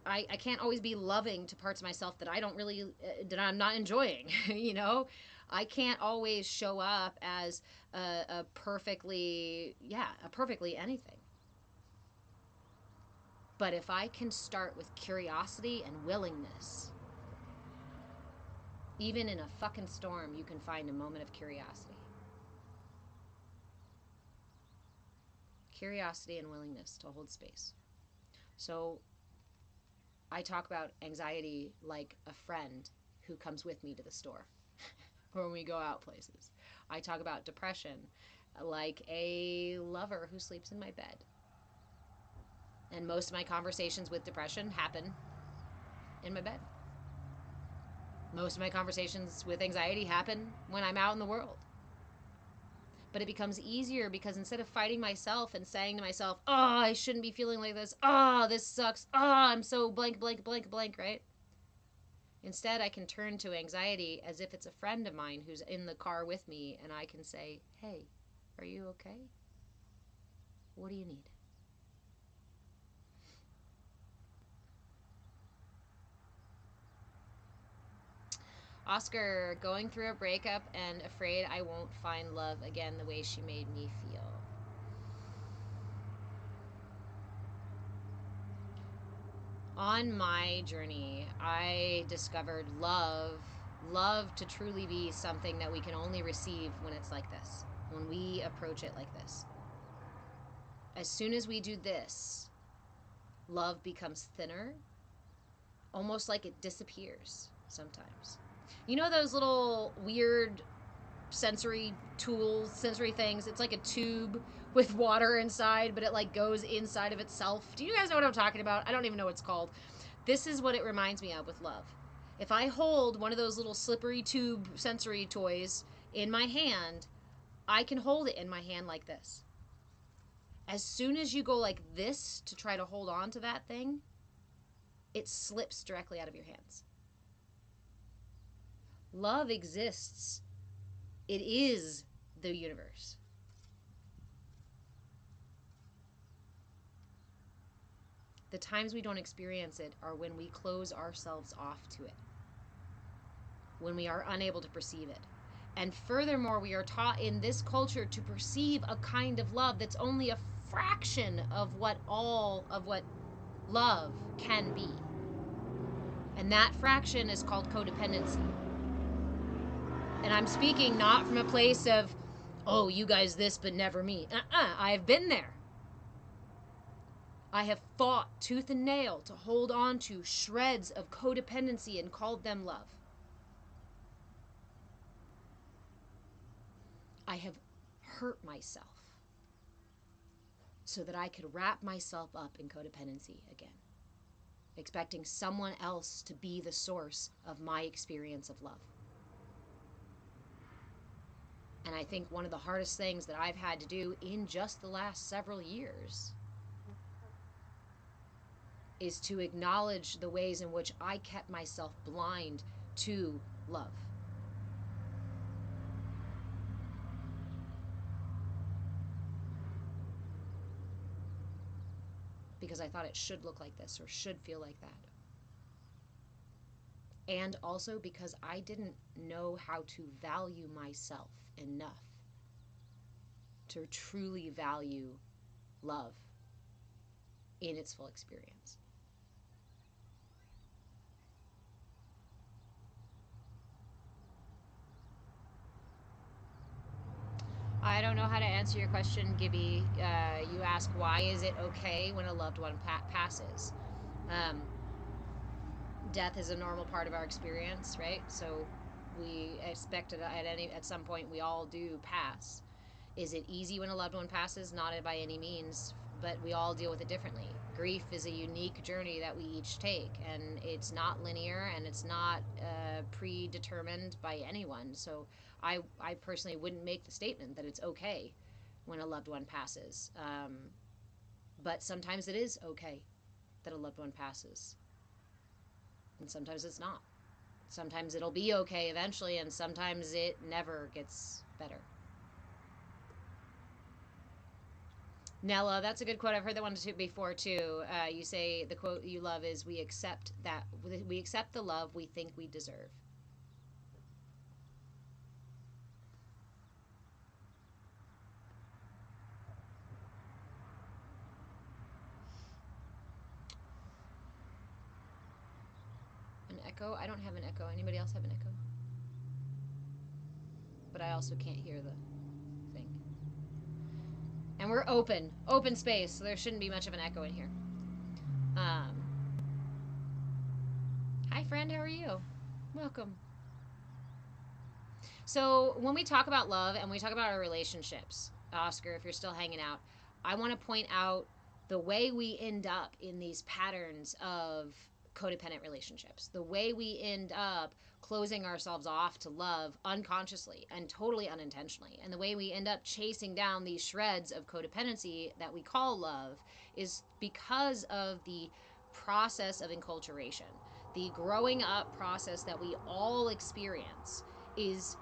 I can't always be loving to parts of myself that I don't really, that I'm not enjoying, I can't always show up as a perfectly anything. But if I can start with curiosity and willingness, even in a fucking storm, you can find a moment of curiosity. Curiosity and willingness to hold space. So I talk about anxiety like a friend who comes with me to the store or when we go out places. I talk about depression like a lover who sleeps in my bed. And most of my conversations with depression happen in my bed. Most of my conversations with anxiety happen when I'm out in the world. But it becomes easier because instead of fighting myself and saying to myself, oh, I shouldn't be feeling like this. Oh, this sucks. Oh, I'm so blank, right? Instead, I can turn to anxiety as if it's a friend of mine who's in the car with me, and I can say, hey, are you okay? What do you need? Oscar, going through a breakup and afraid I won't find love again the way she made me feel. On my journey, I discovered love to truly be something that we can only receive when it's like this, when we approach it like this. As soon as we do this, love becomes thinner, almost like it disappears sometimes. You know those little weird sensory tools, sensory things? It's like a tube with water inside, but it like goes inside of itself. Do you guys know what I'm talking about? I don't even know what it's called. This is what it reminds me of with love. If I hold one of those little slippery tube sensory toys in my hand, I can hold it in my hand like this. As soon as you go like this to try to hold on to that thing, it slips directly out of your hands. Love exists. It is the universe. The times we don't experience it are when we close ourselves off to it, when we are unable to perceive it. And furthermore, we are taught in this culture to perceive a kind of love that's only a fraction of what love can be. And that fraction is called codependency. And I'm speaking not from a place of, oh, you guys this, but never me. I've been there. I have fought tooth and nail to hold on to shreds of codependency and called them love. I have hurt myself so that I could wrap myself up in codependency again, expecting someone else to be the source of my experience of love. And I think one of the hardest things that I've had to do in just the last several years is to acknowledge the ways in which I kept myself blind to love. Because I thought it should look like this or should feel like that. And also because I didn't know how to value myself enough to truly value love in its full experience. I don't know how to answer your question, Gibby. You ask, why is it okay when a loved one passes? Death is a normal part of our experience, right? So we expect it at some point we all do pass. Is it easy when a loved one passes? Not by any means, but we all deal with it differently. Grief is a unique journey that we each take, and it's not linear, and it's not predetermined by anyone. So I personally wouldn't make the statement that it's okay when a loved one passes. But sometimes it is okay that a loved one passes. And sometimes it's not. Sometimes it'll be okay eventually, and sometimes it never gets better. Nella, that's a good quote. I've heard that one before too. You say the quote you love is, we accept the love we think we deserve. An echo? I don't have an echo. Anybody else have an echo? But I also can't hear the thing. And we're open space, so there shouldn't be much of an echo in here. Hi friend, how are you? Welcome. So when we talk about love and we talk about our relationships, Oscar, if you're still hanging out, I want to point out the way we end up in these patterns of codependent relationships, the way we end up closing ourselves off to love unconsciously and totally unintentionally, and the way we end up chasing down these shreds of codependency that we call love is because of the process of enculturation. The growing up process that we all experience is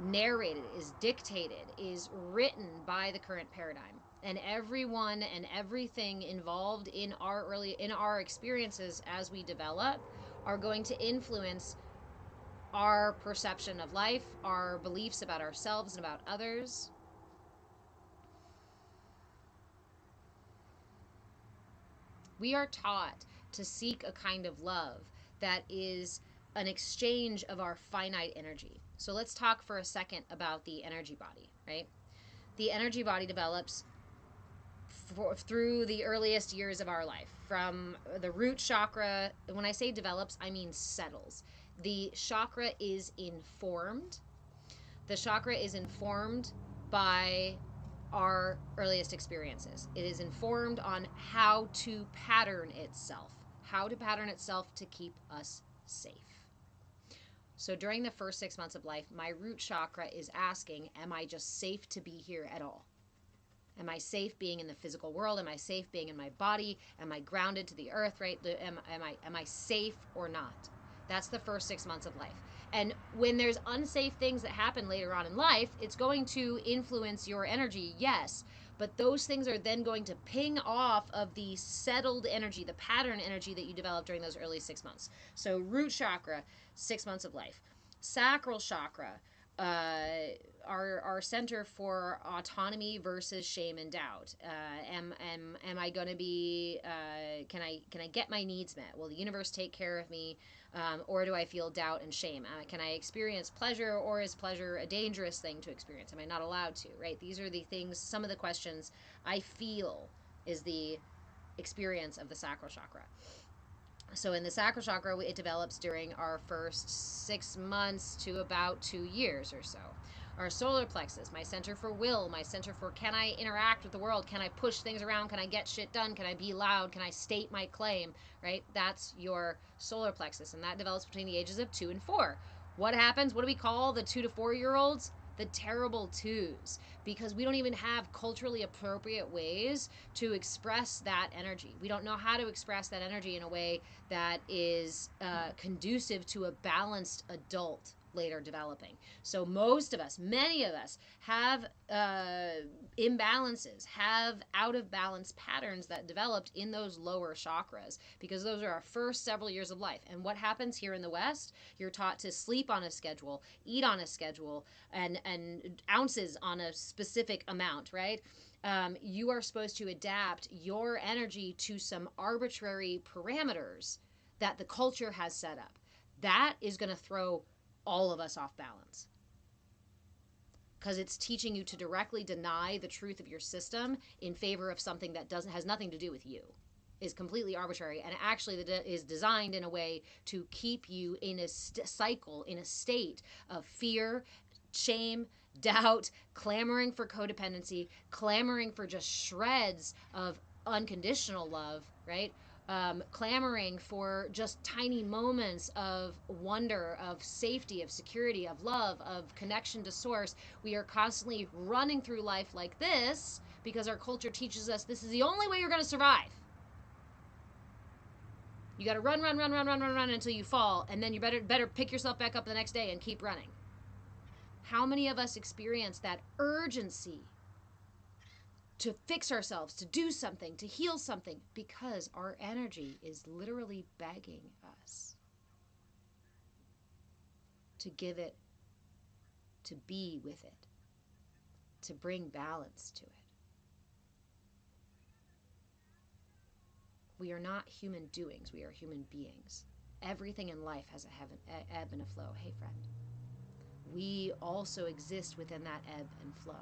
narrated, is dictated, is written by the current paradigm. And everyone and everything involved in our experiences as we develop are going to influence our perception of life, our beliefs about ourselves and about others. We are taught to seek a kind of love that is an exchange of our finite energy. So let's talk for a second about the energy body, right? The energy body develops through the earliest years of our life, from the root chakra. When I say develops, I mean settles. The chakra is informed. The chakra is informed by our earliest experiences. It is informed on how to pattern itself, to keep us safe. So during the first 6 months of life, my root chakra is asking, am I just safe to be here at all? Am I safe being in the physical world? Am I safe being in my body? Am I grounded to the earth, right? Am I safe or not? That's the first 6 months of life. And when there's unsafe things that happen later on in life, it's going to influence your energy, yes. But those things are then going to ping off of the settled energy, the pattern energy that you develop during those early 6 months. So root chakra, 6 months of life. Sacral chakra, our center for autonomy versus shame and doubt. Am I going to be? Can I get my needs met? Will the universe take care of me, or do I feel doubt and shame? Can I experience pleasure, or is pleasure a dangerous thing to experience? Am I not allowed to? Right? These are the things. Some of the questions I feel is the experience of the sacral chakra. So in the sacral chakra, it develops during our first 6 months to about 2 years or so. Our solar plexus, my center for will, my center for can I interact with the world? Can I push things around? Can I get shit done? Can I be loud? Can I state my claim? Right? That's your solar plexus. And that develops between the ages of 2 and 4. What happens? What do we call the 2 to 4-year-olds? The terrible twos, because we don't even have culturally appropriate ways to express that energy. We don't know how to express that energy in a way that is conducive to a balanced adult later developing. So most of us, many of us, have imbalances, have out of balance patterns that developed in those lower chakras, because those are our first several years of life. And what happens here in the West? You're taught to sleep on a schedule, eat on a schedule, and ounces on a specific amount, right? You are supposed to adapt your energy to some arbitrary parameters that the culture has set up. That is going to throw all of us off balance, because it's teaching you to directly deny the truth of your system in favor of something that has nothing to do with you, is completely arbitrary, and actually is designed in a way to keep you in a cycle, in a state of fear, shame, doubt, clamoring for codependency, clamoring for just shreds of unconditional love, right? Clamoring for just tiny moments of wonder, of safety, of security, of love, of connection to source. We are constantly running through life like this because our culture teaches us this is the only way you're going to survive. You got to run until you fall, and then you better pick yourself back up the next day and keep running. How many of us experience that urgency to fix ourselves, to do something, to heal something, because our energy is literally begging us to give it, to be with it, to bring balance to it. We are not human doings, we are human beings. Everything in life has a ebb and a flow. Hey, friend. We also exist within that ebb and flow.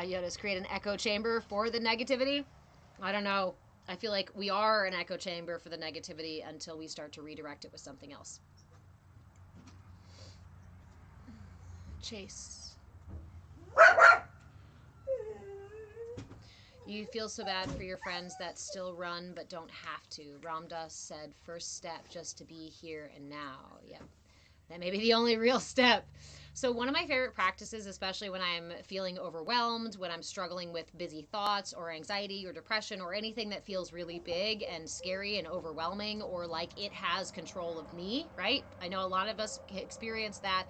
You just create an echo chamber for the negativity? I don't know. I feel like we are an echo chamber for the negativity until we start to redirect it with something else. Chase. You feel so bad for your friends that still run but don't have to. Ramdas said, first step just to be here and now. Yep. That may be the only real step. So one of my favorite practices, especially when I'm feeling overwhelmed, when I'm struggling with busy thoughts or anxiety or depression or anything that feels really big and scary and overwhelming, or like it has control of me, right? I know a lot of us experience that.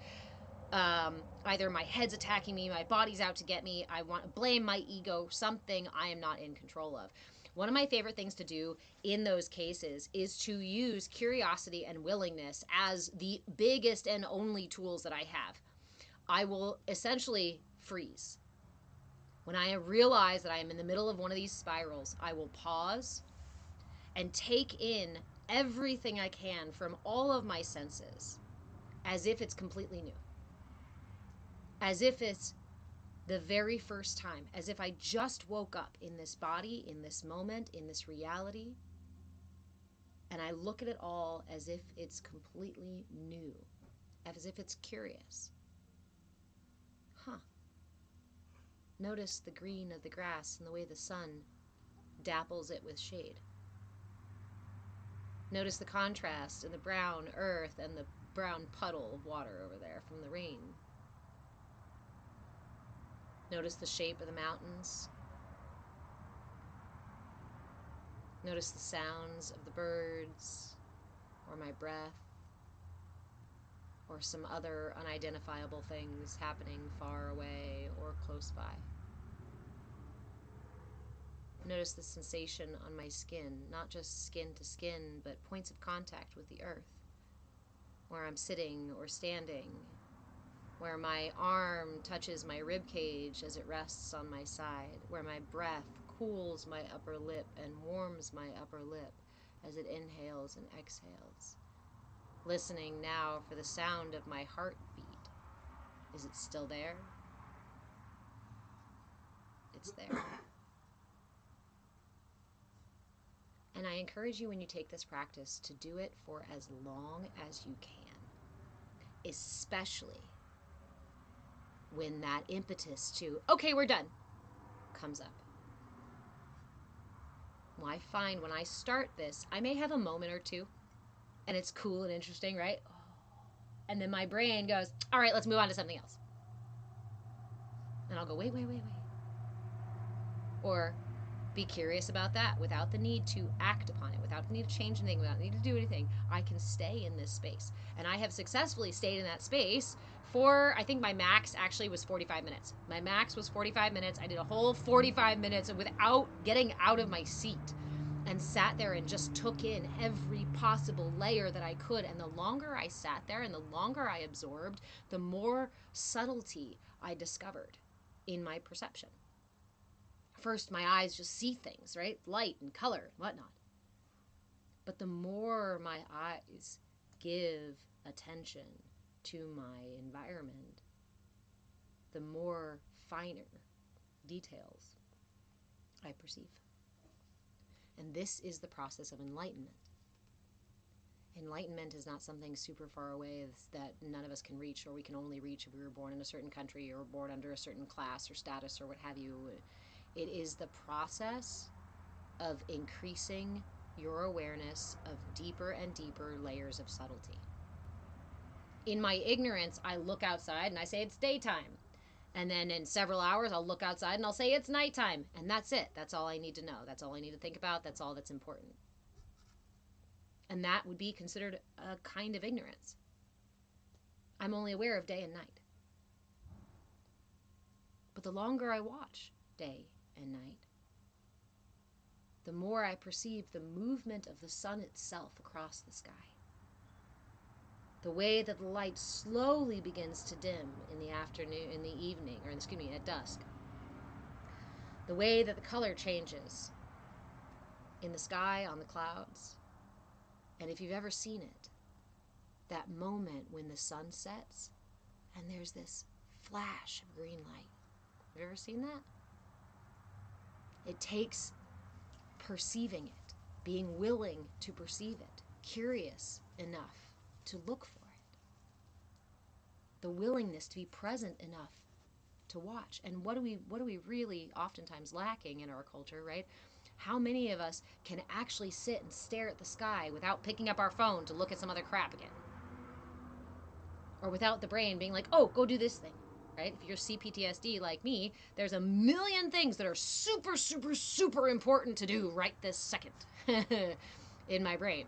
Either my head's attacking me, my body's out to get me, I want to blame my ego, something I am not in control of. One of my favorite things to do in those cases is to use curiosity and willingness as the biggest and only tools that I have. I will essentially freeze. When I realize that I am in the middle of one of these spirals, I will pause and take in everything I can from all of my senses as if it's completely new. As if it's the very first time, as if I just woke up in this body, in this moment, in this reality, and I look at it all as if it's completely new, as if it's curious. Notice the green of the grass and the way the sun dapples it with shade. Notice the contrast in the brown earth and the brown puddle of water over there from the rain. Notice the shape of the mountains. Notice the sounds of the birds, or my breath, or some other unidentifiable things happening far away or close by. Notice the sensation on my skin, not just skin to skin, but points of contact with the earth, where I'm sitting or standing, where my arm touches my rib cage as it rests on my side, where my breath cools my upper lip and warms my upper lip as it inhales and exhales. Listening now for the sound of my heartbeat. Is it still there? It's there. And I encourage you, when you take this practice, to do it for as long as you can, especially when that impetus to, okay, we're done, comes up. Well, I find when I start this, I may have a moment or two, and it's cool and interesting, right? And then my brain goes, all right, let's move on to something else. And I'll go, wait. Or be curious about that without the need to act upon it, without the need to change anything, without the need to do anything. I can stay in this space. And I have successfully stayed in that space for, I think my max actually was 45 minutes. My max was 45 minutes. I did a whole 45 minutes without getting out of my seat, and sat there and just took in every possible layer that I could. And the longer I sat there and the longer I absorbed, the more subtlety I discovered in my perception. First, my eyes just see things, right? Light and color and whatnot. But the more my eyes give attention to my environment, the more finer details I perceive. And this is the process of enlightenment. Enlightenment is not something super far away that none of us can reach, or we can only reach if we were born in a certain country or born under a certain class or status or what have you. It is the process of increasing your awareness of deeper and deeper layers of subtlety. In my ignorance, I look outside and I say it's daytime. And then in several hours, I'll look outside and I'll say it's nighttime. And that's it. That's all I need to know. That's all I need to think about. That's all that's important. And that would be considered a kind of ignorance. I'm only aware of day and night. But the longer I watch day and night, the more I perceive the movement of the sun itself across the sky. The way that the light slowly begins to dim in the afternoon, in the evening, or at dusk. The way that the color changes in the sky, on the clouds. And if you've ever seen it, that moment when the sun sets and there's this flash of green light. Have you ever seen that? It takes perceiving it, being willing to perceive it, curious enough to look for it, the willingness to be present enough to watch. And what are we really oftentimes lacking in our culture, right? How many of us can actually sit and stare at the sky without picking up our phone to look at some other crap again? Or without the brain being like, oh, go do this thing, right? If you're CPTSD like me, there's a million things that are super, super, super important to do right this second in my brain.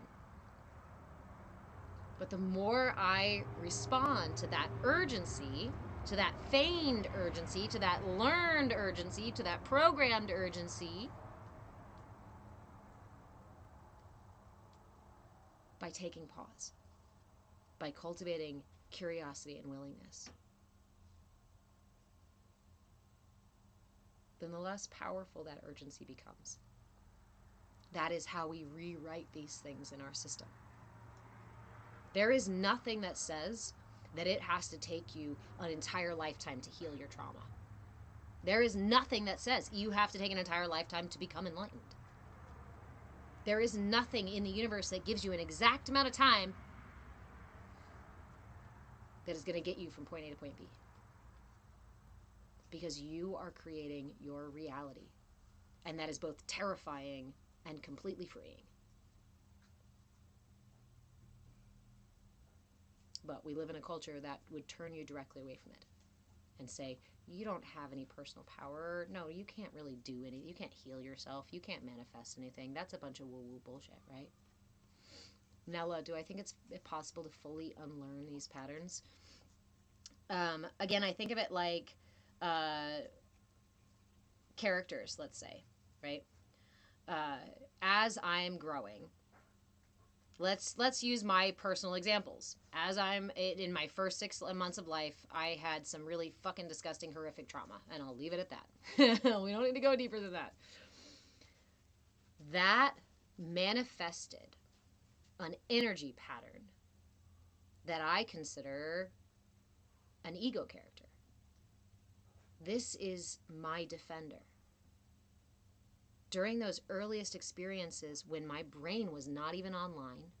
But the more I respond to that urgency, to that feigned urgency, to that learned urgency, to that programmed urgency, by taking pause, by cultivating curiosity and willingness, then the less powerful that urgency becomes. That is how we rewrite these things in our system. There is nothing that says that it has to take you an entire lifetime to heal your trauma. There is nothing that says you have to take an entire lifetime to become enlightened. There is nothing in the universe that gives you an exact amount of time that is going to get you from point A to point B. Because you are creating your reality. And that is both terrifying and completely freeing. But we live in a culture that would turn you directly away from it and say, you don't have any personal power. No, you can't really do anything. You can't heal yourself. You can't manifest anything. That's a bunch of woo-woo bullshit, right? Nella, do I think it's possible to fully unlearn these patterns? Again, I think of it like characters, let's say, right? As I'm growing, let's use my personal examples. As I'm in my first 6 months of life, I had some really fucking disgusting, horrific trauma, and I'll leave it at that. We don't need to go deeper than that. That manifested an energy pattern that I consider an ego character. This is my defender. During those earliest experiences when my brain was not even online,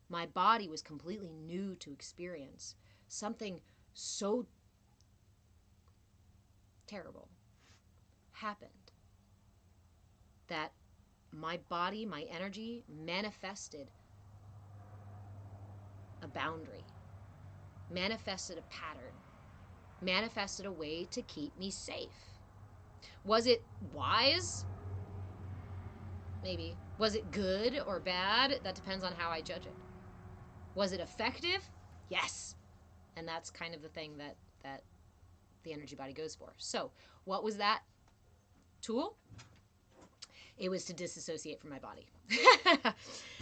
my body was completely new to experience, something so terrible happened that my body, my energy manifested a boundary, manifested a pattern, manifested a way to keep me safe. Was it wise? Maybe. Was it good or bad? That depends on how I judge it. Was it effective? Yes. And that's kind of the thing that the energy body goes for. So, what was that tool? It was to disassociate from my body.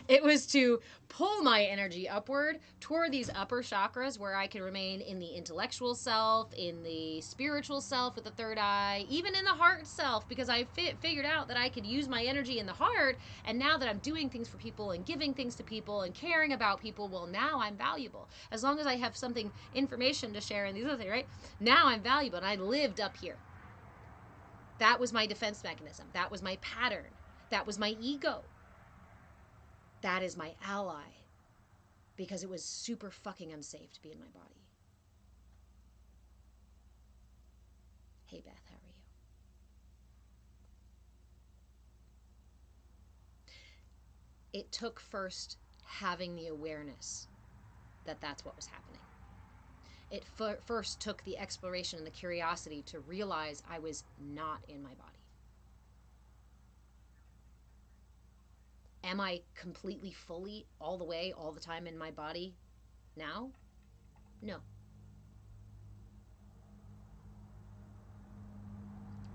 It was to pull my energy upward toward these upper chakras where I can remain in the intellectual self, in the spiritual self with the third eye, even in the heart self, because I figured out that I could use my energy in the heart. And now that I'm doing things for people and giving things to people and caring about people, well, now I'm valuable. As long as I have something, information to share and these other things, right? Now I'm valuable, and I lived up here. That was my defense mechanism. That was my pattern. That was my ego. That is my ally. Because it was super fucking unsafe to be in my body. Hey, Beth, how are you? It took first having the awareness that that's what was happening. It first took the exploration and the curiosity to realize I was not in my body. Am I completely, fully, all the way, all the time in my body now? No.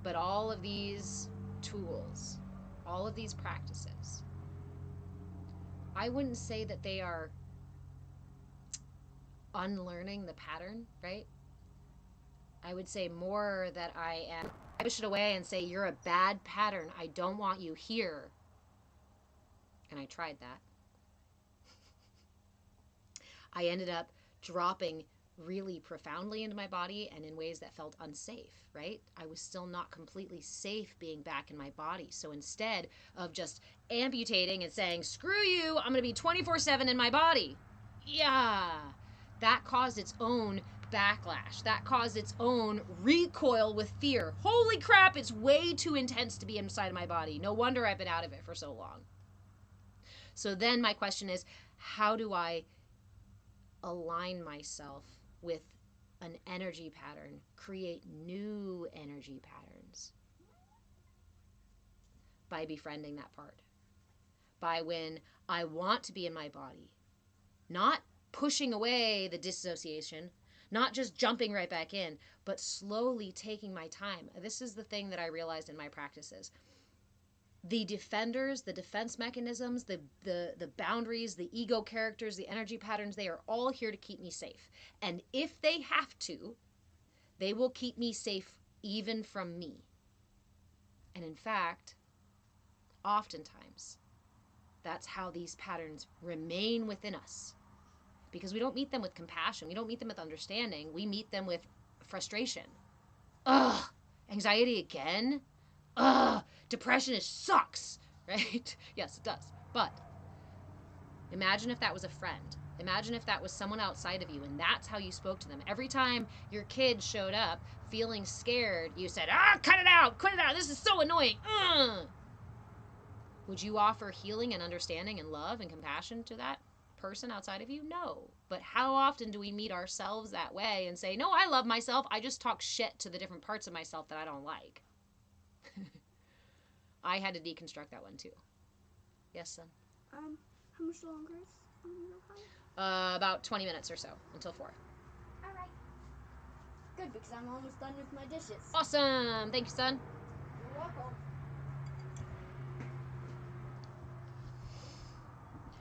But all of these tools, all of these practices, I wouldn't say that they are unlearning the pattern, right? I would say more that I push it away and say, you're a bad pattern. I don't want you here. And I tried that. I ended up dropping really profoundly into my body and in ways that felt unsafe, right? I was still not completely safe being back in my body. So instead of just amputating and saying, screw you, I'm going to be 24/7 in my body. Yeah. That caused its own backlash. That caused its own recoil with fear. Holy crap, it's way too intense to be inside of my body. No wonder I've been out of it for so long. So then my question is, how do I align myself with an energy pattern, create new energy patterns? By befriending that part. By when I want to be in my body, not pushing away the dissociation, not just jumping right back in, but slowly taking my time. This is the thing that I realized in my practices. the defenders, the defense mechanisms, the boundaries, the ego characters, the energy patterns, they are all here to keep me safe. And if they have to, they will keep me safe even from me. And in fact, oftentimes, that's how these patterns remain within us. Because we don't meet them with compassion. We don't meet them with understanding. We meet them with frustration. Ugh, anxiety again? Ugh, depression sucks, right? Yes, it does. But imagine if that was a friend. Imagine if that was someone outside of you and that's how you spoke to them. Every time your kid showed up feeling scared, you said, cut it out, this is so annoying. Would you offer healing and understanding and love and compassion to that person outside of you? No. But how often do we meet ourselves that way and say, no, I love myself, I just talk shit to the different parts of myself that I don't like? I had to deconstruct that one too. Yes, son? How much longer is about 20 minutes or so, until 4. Alright. Good, because I'm almost done with my dishes. Awesome! Thank you, son. You're welcome.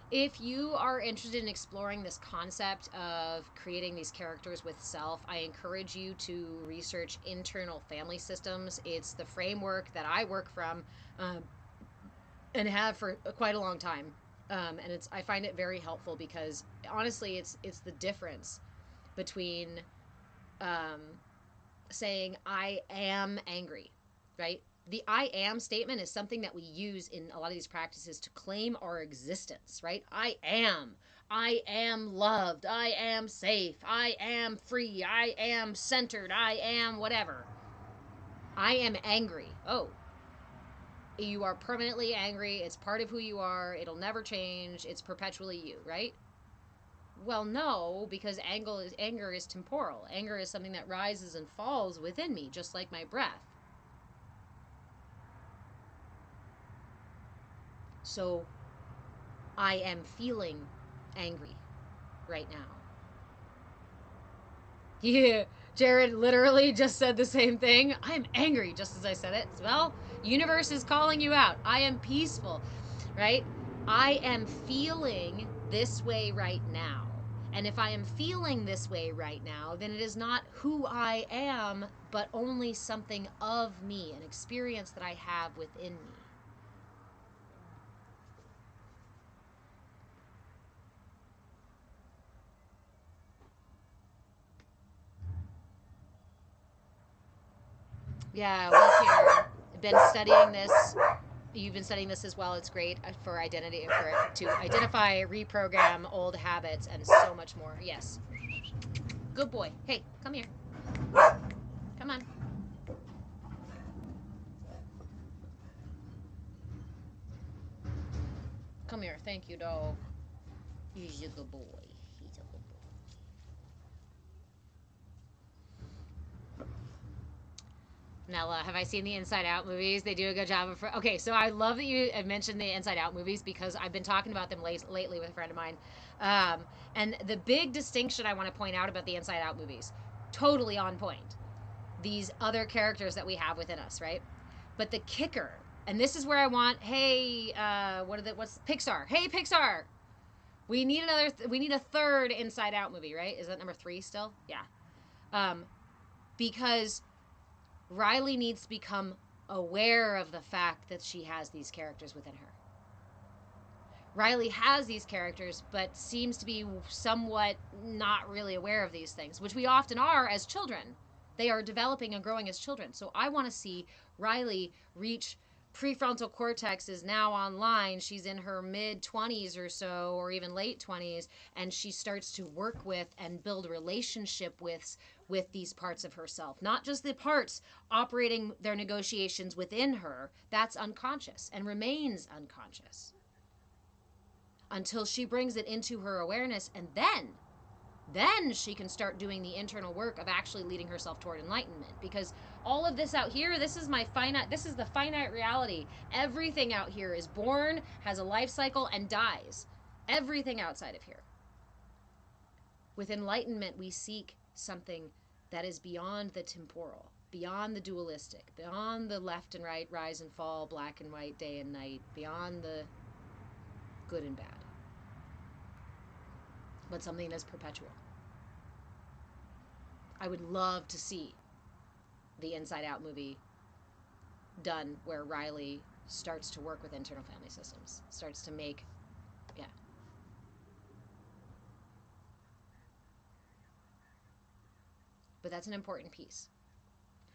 If you are interested in exploring this concept of creating these characters with self, I encourage you to research internal family systems. It's the framework that I work from and have for quite a long time. And I find it very helpful because honestly, it's the difference between saying I am angry, right? The I am statement is something that we use in a lot of these practices to claim our existence, right? I am loved, I am safe, I am free, I am centered, I am whatever. I am angry. Oh, you are permanently angry. It's part of who you are. It'll never change. It's perpetually you, right? Well, no, because anger is temporal. Anger is something that rises and falls within me, just like my breath. So I am feeling angry right now. Yeah, Jared literally just said the same thing. I am angry, just as I said it. Well, universe is calling you out. I am peaceful, right? I am feeling this way right now. And if I am feeling this way right now, then it is not who I am, but only something of me, an experience that I have within me. Yeah, we here been studying this. You've been studying this as well. It's great for to identify, reprogram old habits, and so much more. Yes. Good boy. Hey, come here. Come on. Come here. Thank you, dog. He's a good boy. He's a good boy. Nella, have I seen the Inside Out movies? They do a good job of... Okay, so I love that you mentioned the Inside Out movies because I've been talking about them lately with a friend of mine. And the big distinction I want to point out about the Inside Out movies, totally on point. These other characters that we have within us, right? But the kicker, and this is where I want, hey, what's Pixar? Hey, Pixar! We need a third Inside Out movie, right? Is that number 3 still? Yeah. Because Riley needs to become aware of the fact that she has these characters within her. Riley has these characters, but seems to be somewhat not really aware of these things, which we often are as children. They are developing and growing as children. So I want to see Riley reach prefrontal cortex is now online. She's in her mid-20s or so, or even late 20s, and she starts to work with and build relationship with these parts of herself. Not just the parts operating their negotiations within her. That's unconscious and remains unconscious until she brings it into her awareness, and then she can start doing the internal work of actually leading herself toward enlightenment. Because all of this out here, this is the finite reality. Everything out here is born, has a life cycle, and dies. Everything outside of here. With enlightenment, we seek something that is beyond the temporal. beyond the dualistic, beyond the left and right, rise and fall, black and white, day and night, beyond the good and bad, but something that's perpetual. I would love to see the Inside Out movie done where Riley starts to work with internal family systems, starts to make, yeah. But that's an important piece,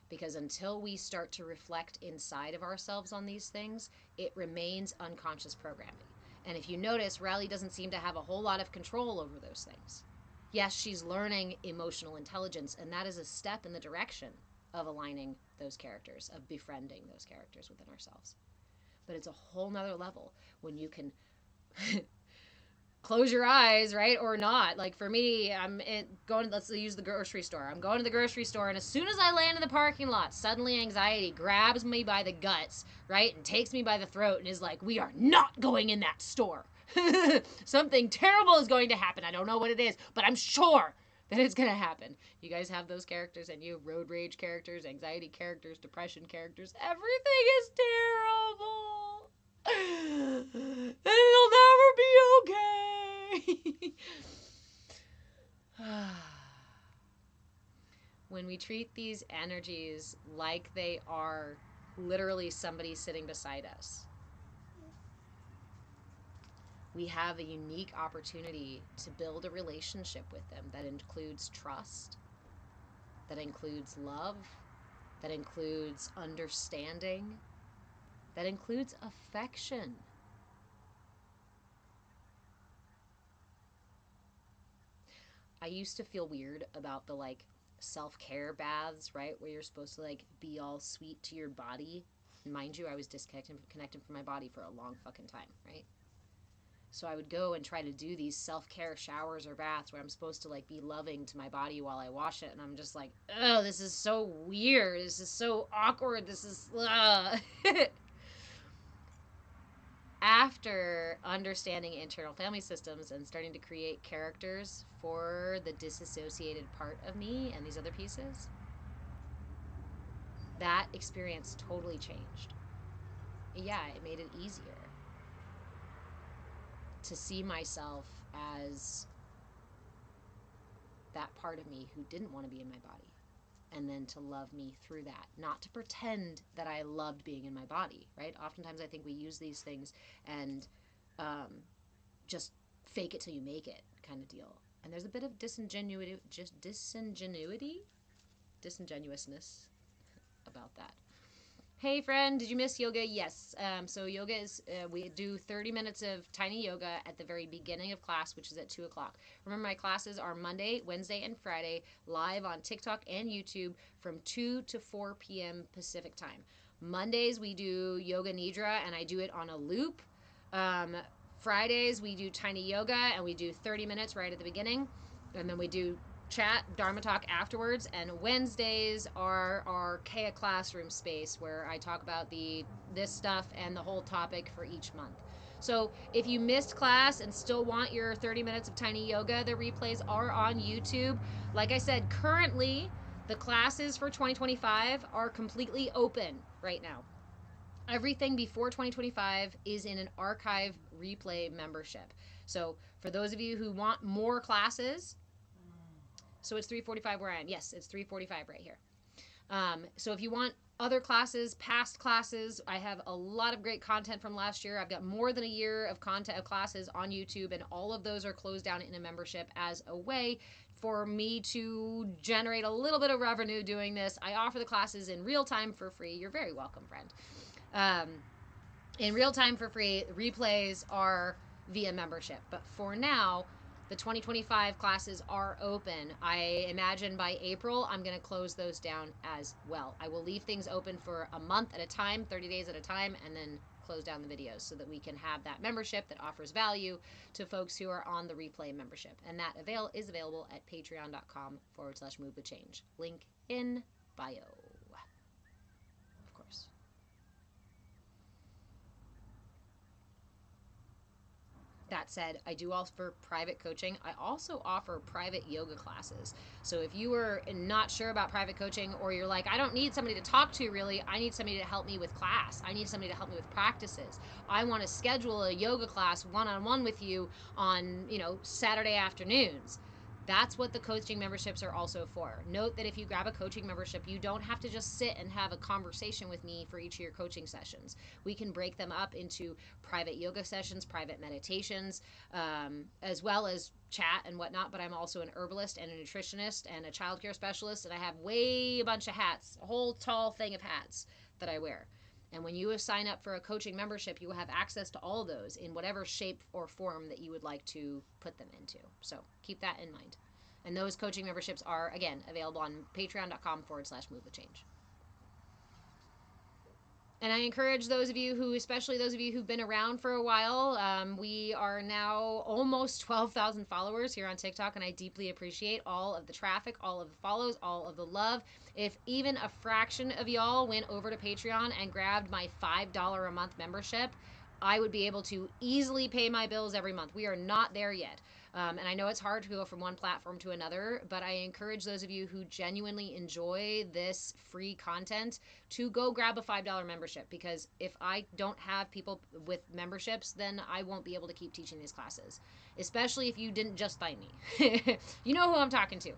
because until we start to reflect inside of ourselves on these things, it remains unconscious programming. And if you notice, Riley doesn't seem to have a whole lot of control over those things. Yes, she's learning emotional intelligence, and that is a step in the direction of aligning those characters, of befriending those characters within ourselves. But it's a whole nother level when you can close your eyes, right? Or not. Like for me, let's use the grocery store. I'm going to the grocery store, and as soon as I land in the parking lot, suddenly anxiety grabs me by the guts, right? And takes me by the throat and is like, we are not going in that store. Something terrible is going to happen. I don't know what it is, but I'm sure that it's going to happen. You guys have those characters, and you have road rage characters, anxiety characters, depression characters. Everything is terrible. And it'll never be okay. When we treat these energies like they are literally somebody sitting beside us, we have a unique opportunity to build a relationship with them that includes trust, that includes love, that includes understanding, that includes affection. I used to feel weird about the self-care baths, right? Where you're supposed to be all sweet to your body. Mind you, I was disconnected from my body for a long fucking time, right? So I would go and try to do these self-care showers or baths where I'm supposed to be loving to my body while I wash it, and I'm just like, oh, this is so weird. This is so awkward. This is After understanding internal family systems and starting to create characters for the disassociated part of me and these other pieces, that experience totally changed. Yeah, it made it easier to see myself as that part of me who didn't want to be in my body, and then to love me through that, not to pretend that I loved being in my body, right? Oftentimes I think we use these things and just fake it till you make it kind of deal. And there's a bit of disingenuousness about that. Hey friend, did you miss yoga? Yes. So yoga is, we do 30 minutes of tiny yoga at the very beginning of class, which is at 2 o'clock. Remember, my classes are Monday, Wednesday, and Friday, live on TikTok and YouTube from 2 to 4 p.m. Pacific time. Mondays, we do yoga nidra, and I do it on a loop. Fridays, we do tiny yoga, and we do 30 minutes right at the beginning. And then we do chat, Dharma talk afterwards, and Wednesdays are our CAYA classroom space where I talk about this stuff and the whole topic for each month. So if you missed class and still want your 30 minutes of tiny yoga, the replays are on YouTube. Like I said, currently the classes for 2025 are completely open right now. Everything before 2025 is in an archive replay membership. So for those of you who want more classes, so it's 3:45 where I am. Yes, it's 3:45 right here. So if you want other classes, past classes, I have a lot of great content from last year. I've got more than a year of content of classes on YouTube, and all of those are closed down in a membership as a way for me to generate a little bit of revenue doing this. I offer the classes in real time for free. You're very welcome, friend. In real time for free. Replays are via membership. But for now, the 2025 classes are open. I imagine by April, I'm going to close those down as well. I will leave things open for a month at a time, 30 days at a time, and then close down the videos so that we can have that membership that offers value to folks who are on the replay membership. And that is available at patreon.com/move with change. Link in bio. Of course. said, I do offer private coaching. I also offer private yoga classes. So if you are not sure about private coaching, or you're like, I don't need somebody to talk to really, I need somebody to help me with class. I need somebody to help me with practices. I want to schedule a yoga class one-on-one with you on, Saturday afternoons. That's what the coaching memberships are also for. Note that if you grab a coaching membership, you don't have to just sit and have a conversation with me for each of your coaching sessions. We can break them up into private yoga sessions, private meditations, as well as chat and whatnot. But I'm also an herbalist and a nutritionist and a childcare specialist, and I have a bunch of hats, a whole tall thing of hats that I wear. And when you sign up for a coaching membership, you will have access to all those in whatever shape or form that you would like to put them into. So keep that in mind. And those coaching memberships are, again, available on patreon.com/move with change. And I encourage those of you who, especially those of you who've been around for a while, we are now almost 12,000 followers here on TikTok, and I deeply appreciate all of the traffic, all of the follows, all of the love. If even a fraction of y'all went over to Patreon and grabbed my $5 a month membership, I would be able to easily pay my bills every month. We are not there yet. And I know it's hard to go from one platform to another, but I encourage those of you who genuinely enjoy this free content to go grab a $5 membership, because if I don't have people with memberships, then I won't be able to keep teaching these classes, especially if you didn't just find me. You know who I'm talking to.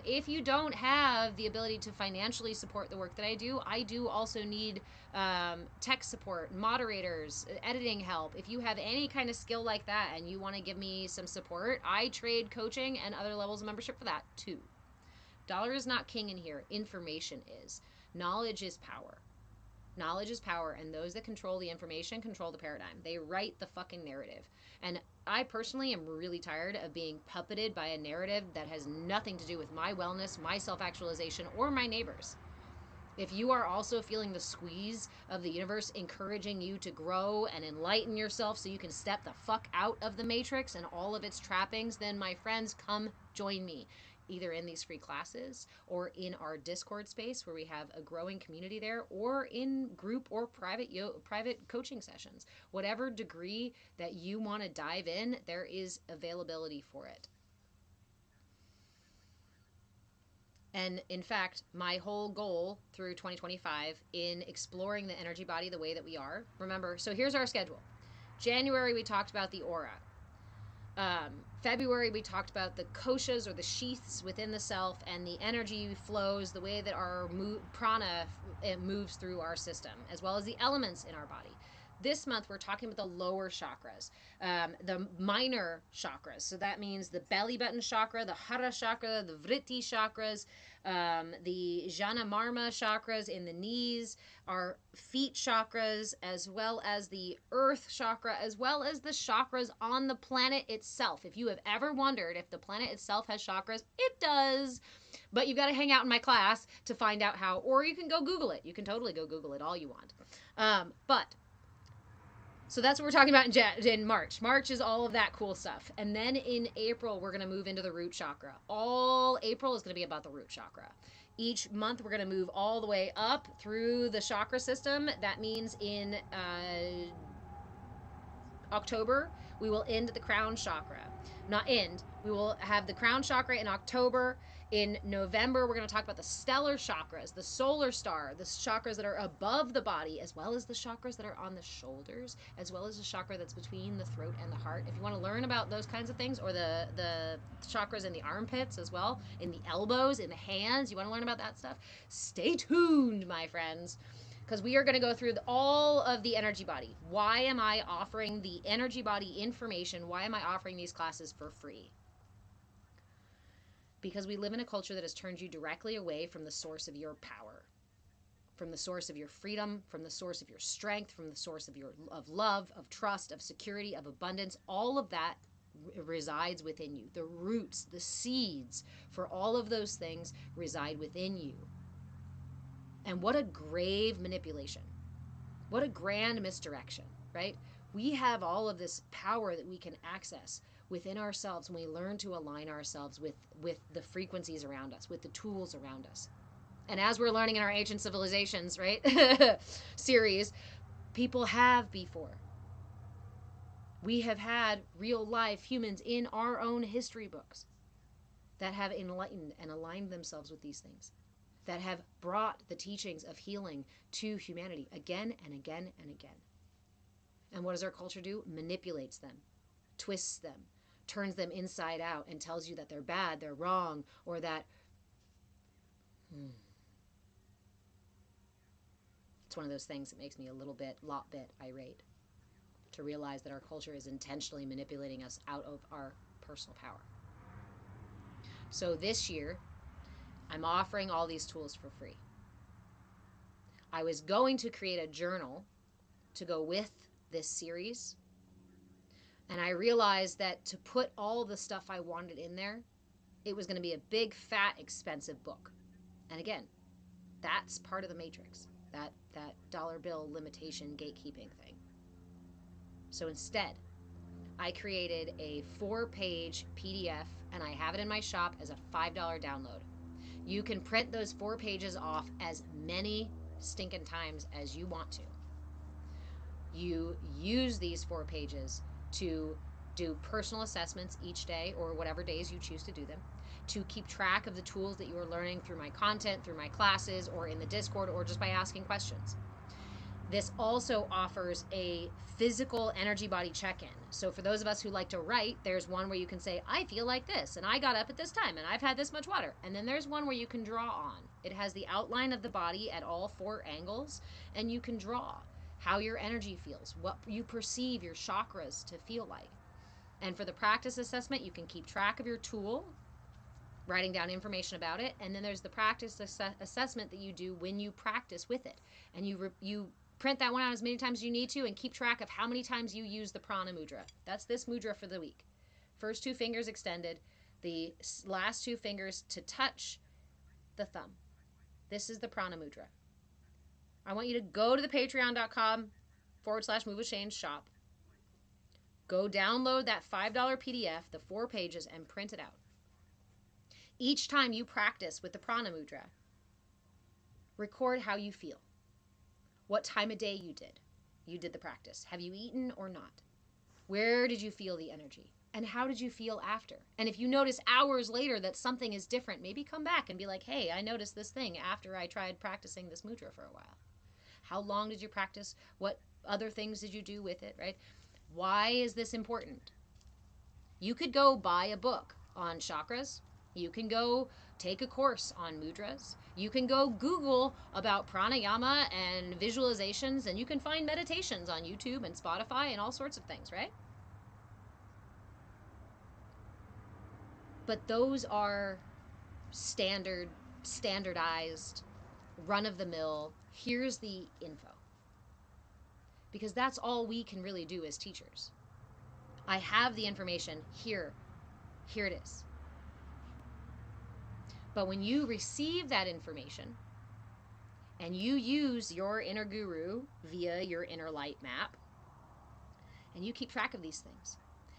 If you don't have the ability to financially support the work that I do also need tech support, moderators, editing help. If you have any kind of skill like that and you want to give me some support, I trade coaching and other levels of membership for that too. Dollar is not king in here. Information is. Knowledge is power. Knowledge is power, and those that control the information control the paradigm. They write the fucking narrative. And I personally am really tired of being puppeted by a narrative that has nothing to do with my wellness, my self-actualization, or my neighbors. If you are also feeling the squeeze of the universe encouraging you to grow and enlighten yourself so you can step the fuck out of the matrix and all of its trappings, then my friends, come join me, either in these free classes or in our Discord space where we have a growing community there, or in group or private coaching sessions. Whatever degree that you want to dive in, there is availability for it. And in fact, my whole goal through 2025 in exploring the energy body the way that we are, remember, so here's our schedule. January, we talked about the aura. February, we talked about the koshas, or the sheaths within the self, and the energy flows, the way that our prana moves through our system, as well as the elements in our body. This month, we're talking about the lower chakras, the minor chakras. So that means the belly button chakra, the hara chakra, the vritti chakras, the jana marma chakras in the knees, our feet chakras, as well as the earth chakra, as well as the chakras on the planet itself. If you have ever wondered if the planet itself has chakras, it does. But you've got to hang out in my class to find out how, or you can go Google it. You can totally go Google it all you want. So that's what we're talking about in March. March is all of that cool stuff. And then in April, we're going to move into the root chakra. All April is going to be about the root chakra. Each month, we're going to move all the way up through the chakra system. That means in October, we will end the crown chakra. Not end. We will have the crown chakra in October. In November, we're going to talk about the stellar chakras, the solar star, the chakras that are above the body, as well as the chakras that are on the shoulders, as well as the chakra that's between the throat and the heart. If you want to learn about those kinds of things, or the chakras in the armpits as well, in the elbows, in the hands, you want to learn about that stuff, stay tuned, my friends, because we are going to go through all of the energy body. Why am I offering the energy body information? Why am I offering these classes for free? Because we live in a culture that has turned you directly away from the source of your power, from the source of your freedom, from the source of your strength, from the source of love, of trust, of security, of abundance. All of that resides within you. The roots, the seeds for all of those things reside within you. And what a grave manipulation. What a grand misdirection, right? We have all of this power that we can access within ourselves when we learn to align ourselves with the frequencies around us, with the tools around us. And as we're learning in our Ancient Civilizations, right, series, people have before. We have had real life humans in our own history books that have enlightened and aligned themselves with these things, that have brought the teachings of healing to humanity again and again and again. And what does our culture do? Manipulates them, twists them, turns them inside out, and tells you that they're bad, they're wrong, or that it's one of those things that makes me a lot bit irate, to realize that our culture is intentionally manipulating us out of our personal power. So this year, I'm offering all these tools for free. I was going to create a journal to go with this series, and I realized that to put all the stuff I wanted in there, it was going to be a big, fat, expensive book. And again, that's part of the matrix, that dollar bill limitation gatekeeping thing. So instead, I created a 4-page PDF, and I have it in my shop as a $5 download. You can print those 4 pages off as many stinking times as you want to. You use these 4 pages to do personal assessments each day, or whatever days you choose to do them, to keep track of the tools that you are learning through my content, through my classes, or in the Discord, or just by asking questions. This also offers a physical energy body check-in. So for those of us who like to write, there's one where you can say, I feel like this, and I got up at this time, and I've had this much water. And then there's one where you can draw on. It has the outline of the body at all 4 angles, and you can draw how your energy feels, what you perceive your chakras to feel like. And for the practice assessment, you can keep track of your tool, writing down information about it, and then there's the practice assessment that you do when you practice with it. And you print that one out as many times as you need to, and keep track of how many times you use the Prana Mudra. That's this mudra for the week. First 2 fingers extended, the last 2 fingers to touch the thumb. This is the Prana Mudra. I want you to go to the patreon.com/Move with Change shop. Go download that $5 PDF, the 4 pages, and print it out. Each time you practice with the Prana Mudra, record how you feel. What time of day you did the practice. Have you eaten or not? Where did you feel the energy? And how did you feel after? And if you notice hours later that something is different, maybe come back and be like, hey, I noticed this thing after I tried practicing this mudra for a while. How long did you practice? What other things did you do with it, right? Why is this important? You could go buy a book on chakras. You can go take a course on mudras. You can go Google about pranayama and visualizations, and you can find meditations on YouTube and Spotify and all sorts of things, right? But those are standardized, run-of-the-mill, here's the info. Because that's all we can really do as teachers. I have the information here. Here it is. But when you receive that information and you use your inner guru via your inner light map, and you keep track of these things,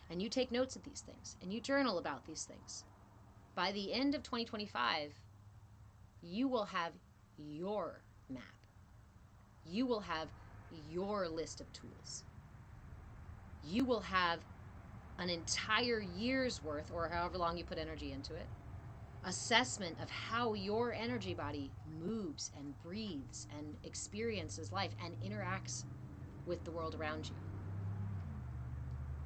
and you take notes of these things, and you journal about these things, by the end of 2025, you will have your map. You will have your list of tools. You will have an entire year's worth, or however long you put energy into it, assessment of how your energy body moves and breathes and experiences life and interacts with the world around you.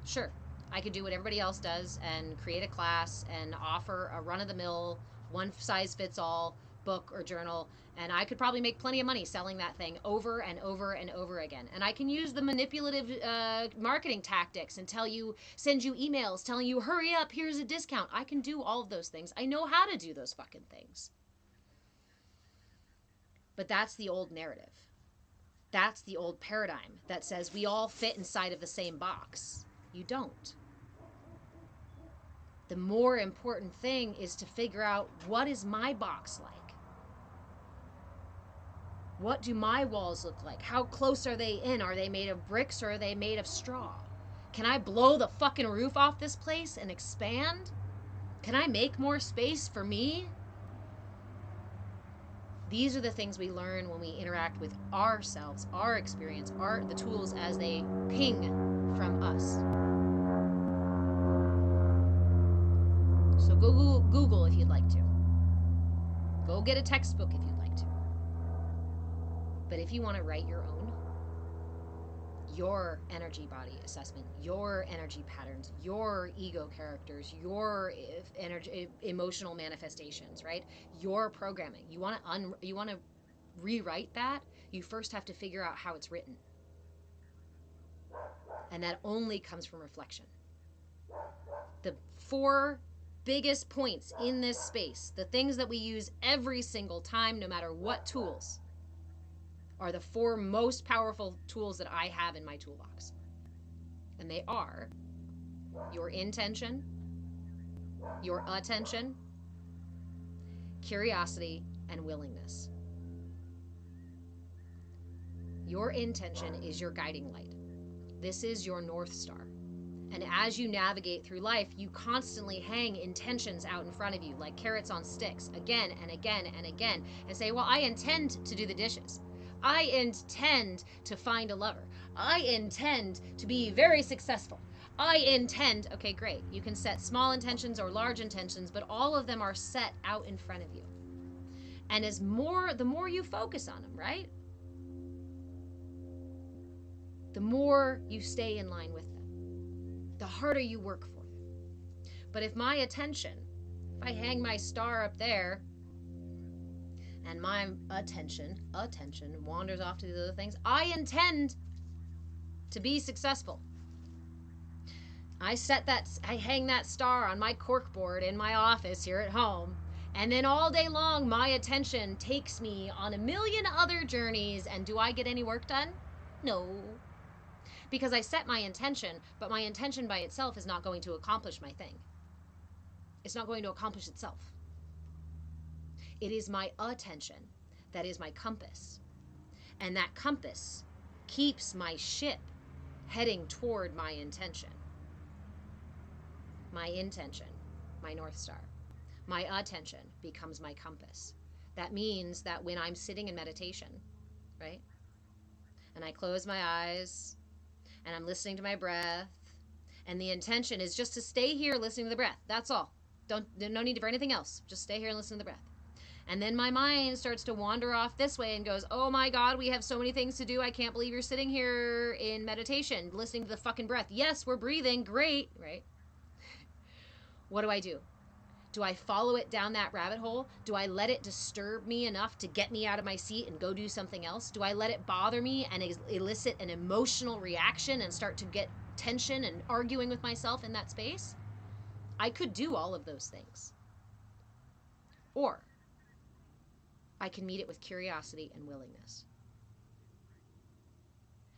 Sure, I could do what everybody else does and create a class and offer a run-of-the-mill, one-size-fits-all book or journal, and I could probably make plenty of money selling that thing over and over and over again. And I can use the manipulative marketing tactics and send you emails telling you, hurry up, here's a discount. I can do all of those things. I know how to do those fucking things. But that's the old narrative. That's the old paradigm that says we all fit inside of the same box. You don't. The more important thing is to figure out, what is my box like? What do my walls look like? How close are they in? Are they made of bricks or are they made of straw? Can I blow the fucking roof off this place and expand? Can I make more space for me? These are the things we learn when we interact with ourselves, our experience, the tools as they ping from us. So go Google if you'd like to. Go get a textbook if you'd like to. But if you want to write your own, your energy body assessment, your energy patterns, your ego characters, your energy emotional manifestations, right? Your programming. You want to rewrite that, you first have to figure out how it's written. And that only comes from reflection. The 4 biggest points in this space, the things that we use every single time, no matter what tools, are the 4 most powerful tools that I have in my toolbox. And they are your intention, your attention, curiosity, and willingness. Your intention is your guiding light. This is your North Star. And as you navigate through life, you constantly hang intentions out in front of you like carrots on sticks again and again and again and say, well, I intend to do the dishes. I intend to find a lover. I intend to be very successful. I intend, okay, great. You can set small intentions or large intentions, but all of them are set out in front of you. And the more you focus on them, right? The more you stay in line with them. The harder you work for them. But if my attention, if I hang my star up there and my attention wanders off to the other things, I intend to be successful. I hang that star on my corkboard in my office here at home, and then all day long my attention takes me on a million other journeys, and do I get any work done? No. Because I set my intention, but my intention by itself is not going to accomplish my thing. It's not going to accomplish itself. It is my attention that is my compass. And that compass keeps my ship heading toward my intention. My intention, my North Star. My attention becomes my compass. That means that when I'm sitting in meditation, right? And I close my eyes, and I'm listening to my breath, and the intention is just to stay here listening to the breath. That's all. No need for anything else. Just stay here and listen to the breath. And then my mind starts to wander off this way and goes, oh my God, we have so many things to do. I can't believe you're sitting here in meditation, listening to the fucking breath. Yes, we're breathing. Great, right? What do? Do I follow it down that rabbit hole? Do I let it disturb me enough to get me out of my seat and go do something else? Do I let it bother me and elicit an emotional reaction and start to get tension and arguing with myself in that space? I could do all of those things. Or I can meet it with curiosity and willingness.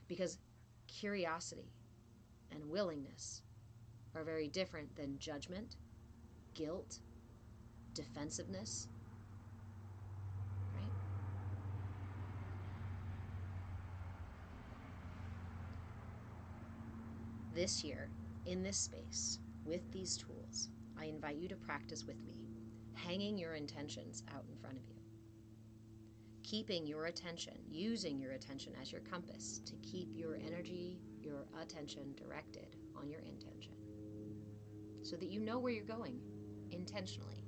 Because curiosity and willingness are very different than judgment, guilt, defensiveness, right? This year, in this space, with these tools, I invite you to practice with me, hanging your intentions out in front of you. Keeping your attention, using your attention as your compass to keep your energy, your attention directed on your intention so that you know where you're going intentionally.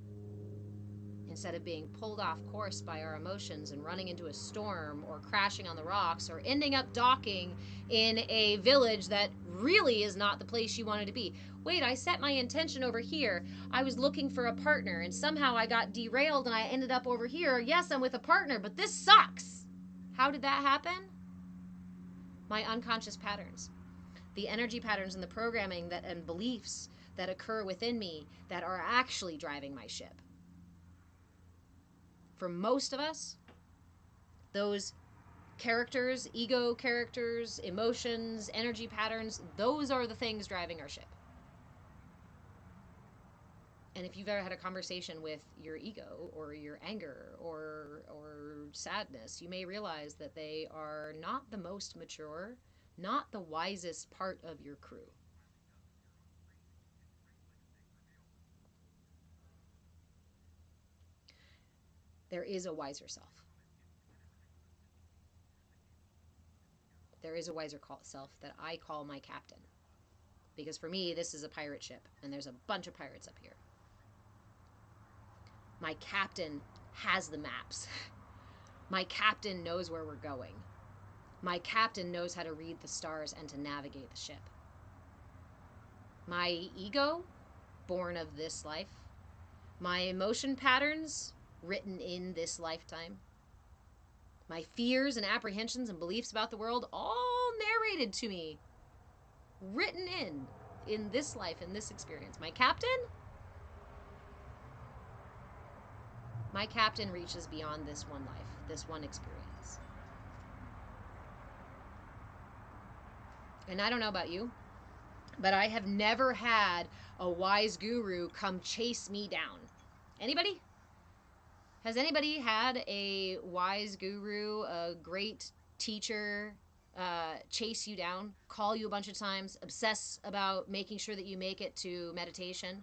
Instead of being pulled off course by our emotions and running into a storm or crashing on the rocks or ending up docking in a village that really is not the place you wanted to be. Wait, I set my intention over here. I was looking for a partner and somehow I got derailed and I ended up over here. Yes, I'm with a partner, but this sucks. How did that happen? My unconscious patterns. The energy patterns and the programming and beliefs that occur within me that are actually driving my ship. For most of us, those characters, ego characters, emotions, energy patterns, those are the things driving our ship. And if you've ever had a conversation with your ego or your anger or sadness, you may realize that they are not the most mature, not the wisest part of your crew. There is a wiser self. there is a wiser self that I call my captain. Because for me, this is a pirate ship, and there's a bunch of pirates up here. My captain has the maps. My captain knows where we're going. My captain knows how to read the stars and to navigate the ship. My ego, born of this life, my emotion patterns, written in this lifetime, my fears and apprehensions and beliefs about the world, all narrated to me, written in this life, in this experience. My captain reaches beyond this one life, this one experience. And I don't know about you, but I have never had a wise guru come chase me down. Anybody? Has anybody had a wise guru, a great teacher, chase you down, call you a bunch of times, obsess about making sure that you make it to meditation?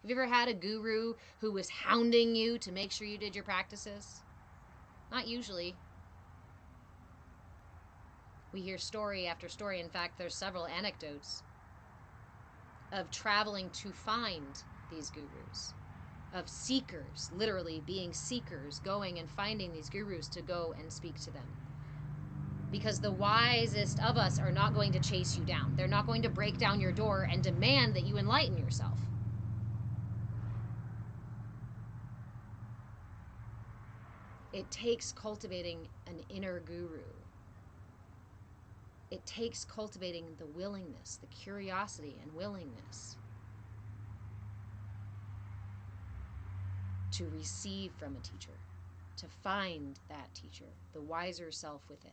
Have you ever had a guru who was hounding you to make sure you did your practices? Not usually. We hear story after story. In fact, there's several anecdotes of traveling to find these gurus, of seekers, literally being seekers, going and finding these gurus to go and speak to them. Because the wisest of us are not going to chase you down. They're not going to break down your door and demand that you enlighten yourself. It takes cultivating an inner guru. It takes cultivating the willingness, the curiosity and willingness to receive from a teacher, to find that teacher, the wiser self within.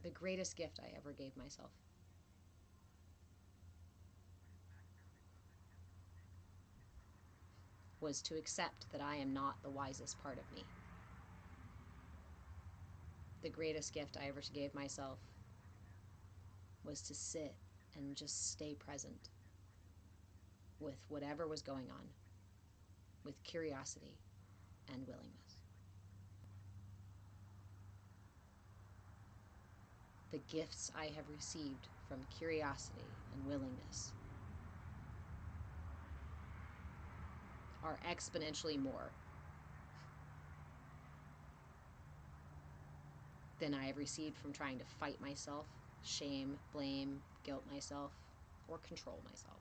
The greatest gift I ever gave myself was to accept that I am not the wisest part of me. The greatest gift I ever gave myself was to sit and just stay present with whatever was going on, with curiosity and willingness. The gifts I have received from curiosity and willingness are exponentially more than I have received from trying to fight myself, shame, blame, guilt myself, or control myself.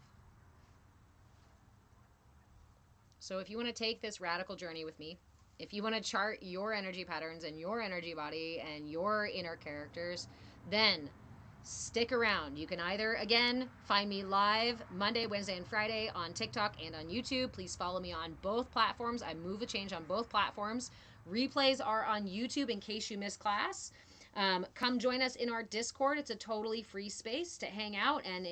So if you want to take this radical journey with me, if you want to chart your energy patterns and your energy body and your inner characters, then stick around. You can either, again, find me live Monday, Wednesday, and Friday on TikTok and on YouTube. Please follow me on both platforms. I move a change on both platforms. Replays are on YouTube in case you miss class. Come join us in our Discord. It's a totally free space to hang out and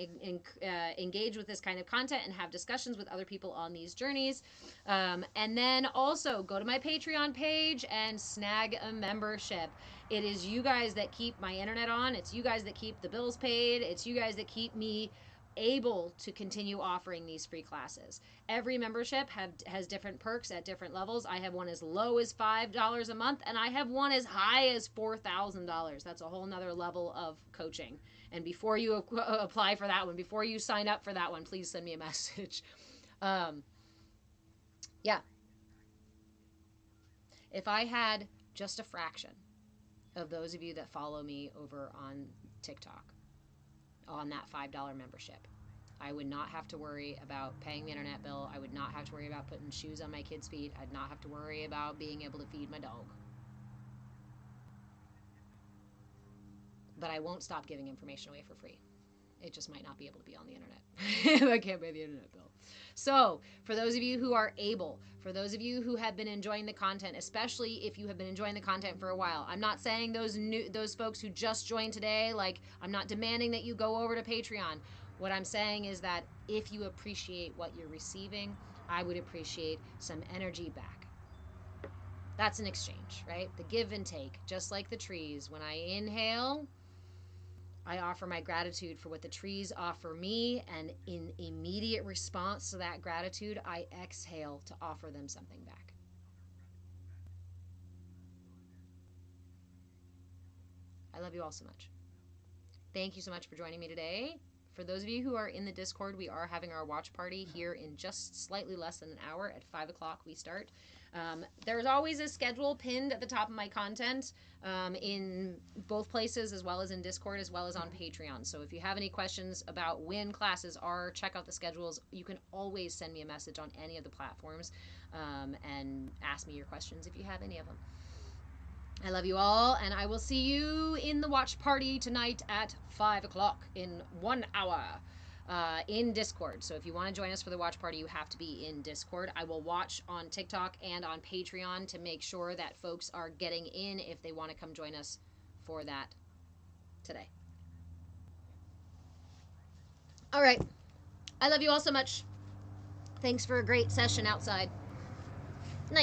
engage with this kind of content and have discussions with other people on these journeys. And then also go to my Patreon page and snag a membership. It is you guys that keep my internet on. It's you guys that keep the bills paid. It's you guys that keep me able to continue offering these free classes. Every membership has different perks at different levels. I have one as low as $5 a month, and I have one as high as $4,000. That's a whole nother level of coaching. And before you apply for that one, before you sign up for that one, please send me a message. Yeah. If I had just a fraction of those of you that follow me over on TikTok on that $5 membership, I would not have to worry about paying the internet bill. I would not have to worry about putting shoes on my kids' feet. I'd not have to worry about being able to feed my dog. But I won't stop giving information away for free. It just might not be able to be on the internet. I can't pay the internet bill. So, for those of you who are able, for those of you who have been enjoying the content, especially if you have been enjoying the content for a while, I'm not saying those folks who just joined today, like, I'm not demanding that you go over to Patreon. What I'm saying is that if you appreciate what you're receiving, I would appreciate some energy back. That's an exchange, right? The give and take, just like the trees. When I inhale, I offer my gratitude for what the trees offer me, and in immediate response to that gratitude, I exhale to offer them something back. I love you all so much. Thank you so much for joining me today. For those of you who are in the Discord, we are having our watch party here in just slightly less than an hour. At 5 o'clock we start. There's always a schedule pinned at the top of my content in both places, as well as in Discord, as well as on Patreon. So if you have any questions about when classes are, check out the schedules. You can always send me a message on any of the platforms and ask me your questions if you have any of them. I love you all, and I will see you in the watch party tonight at 5 o'clock in 1 hour in Discord. So if you want to join us for the watch party, you have to be in Discord. I will watch on TikTok and on Patreon to make sure that folks are getting in if they want to come join us for that today. All right. I love you all so much. Thanks for a great session outside.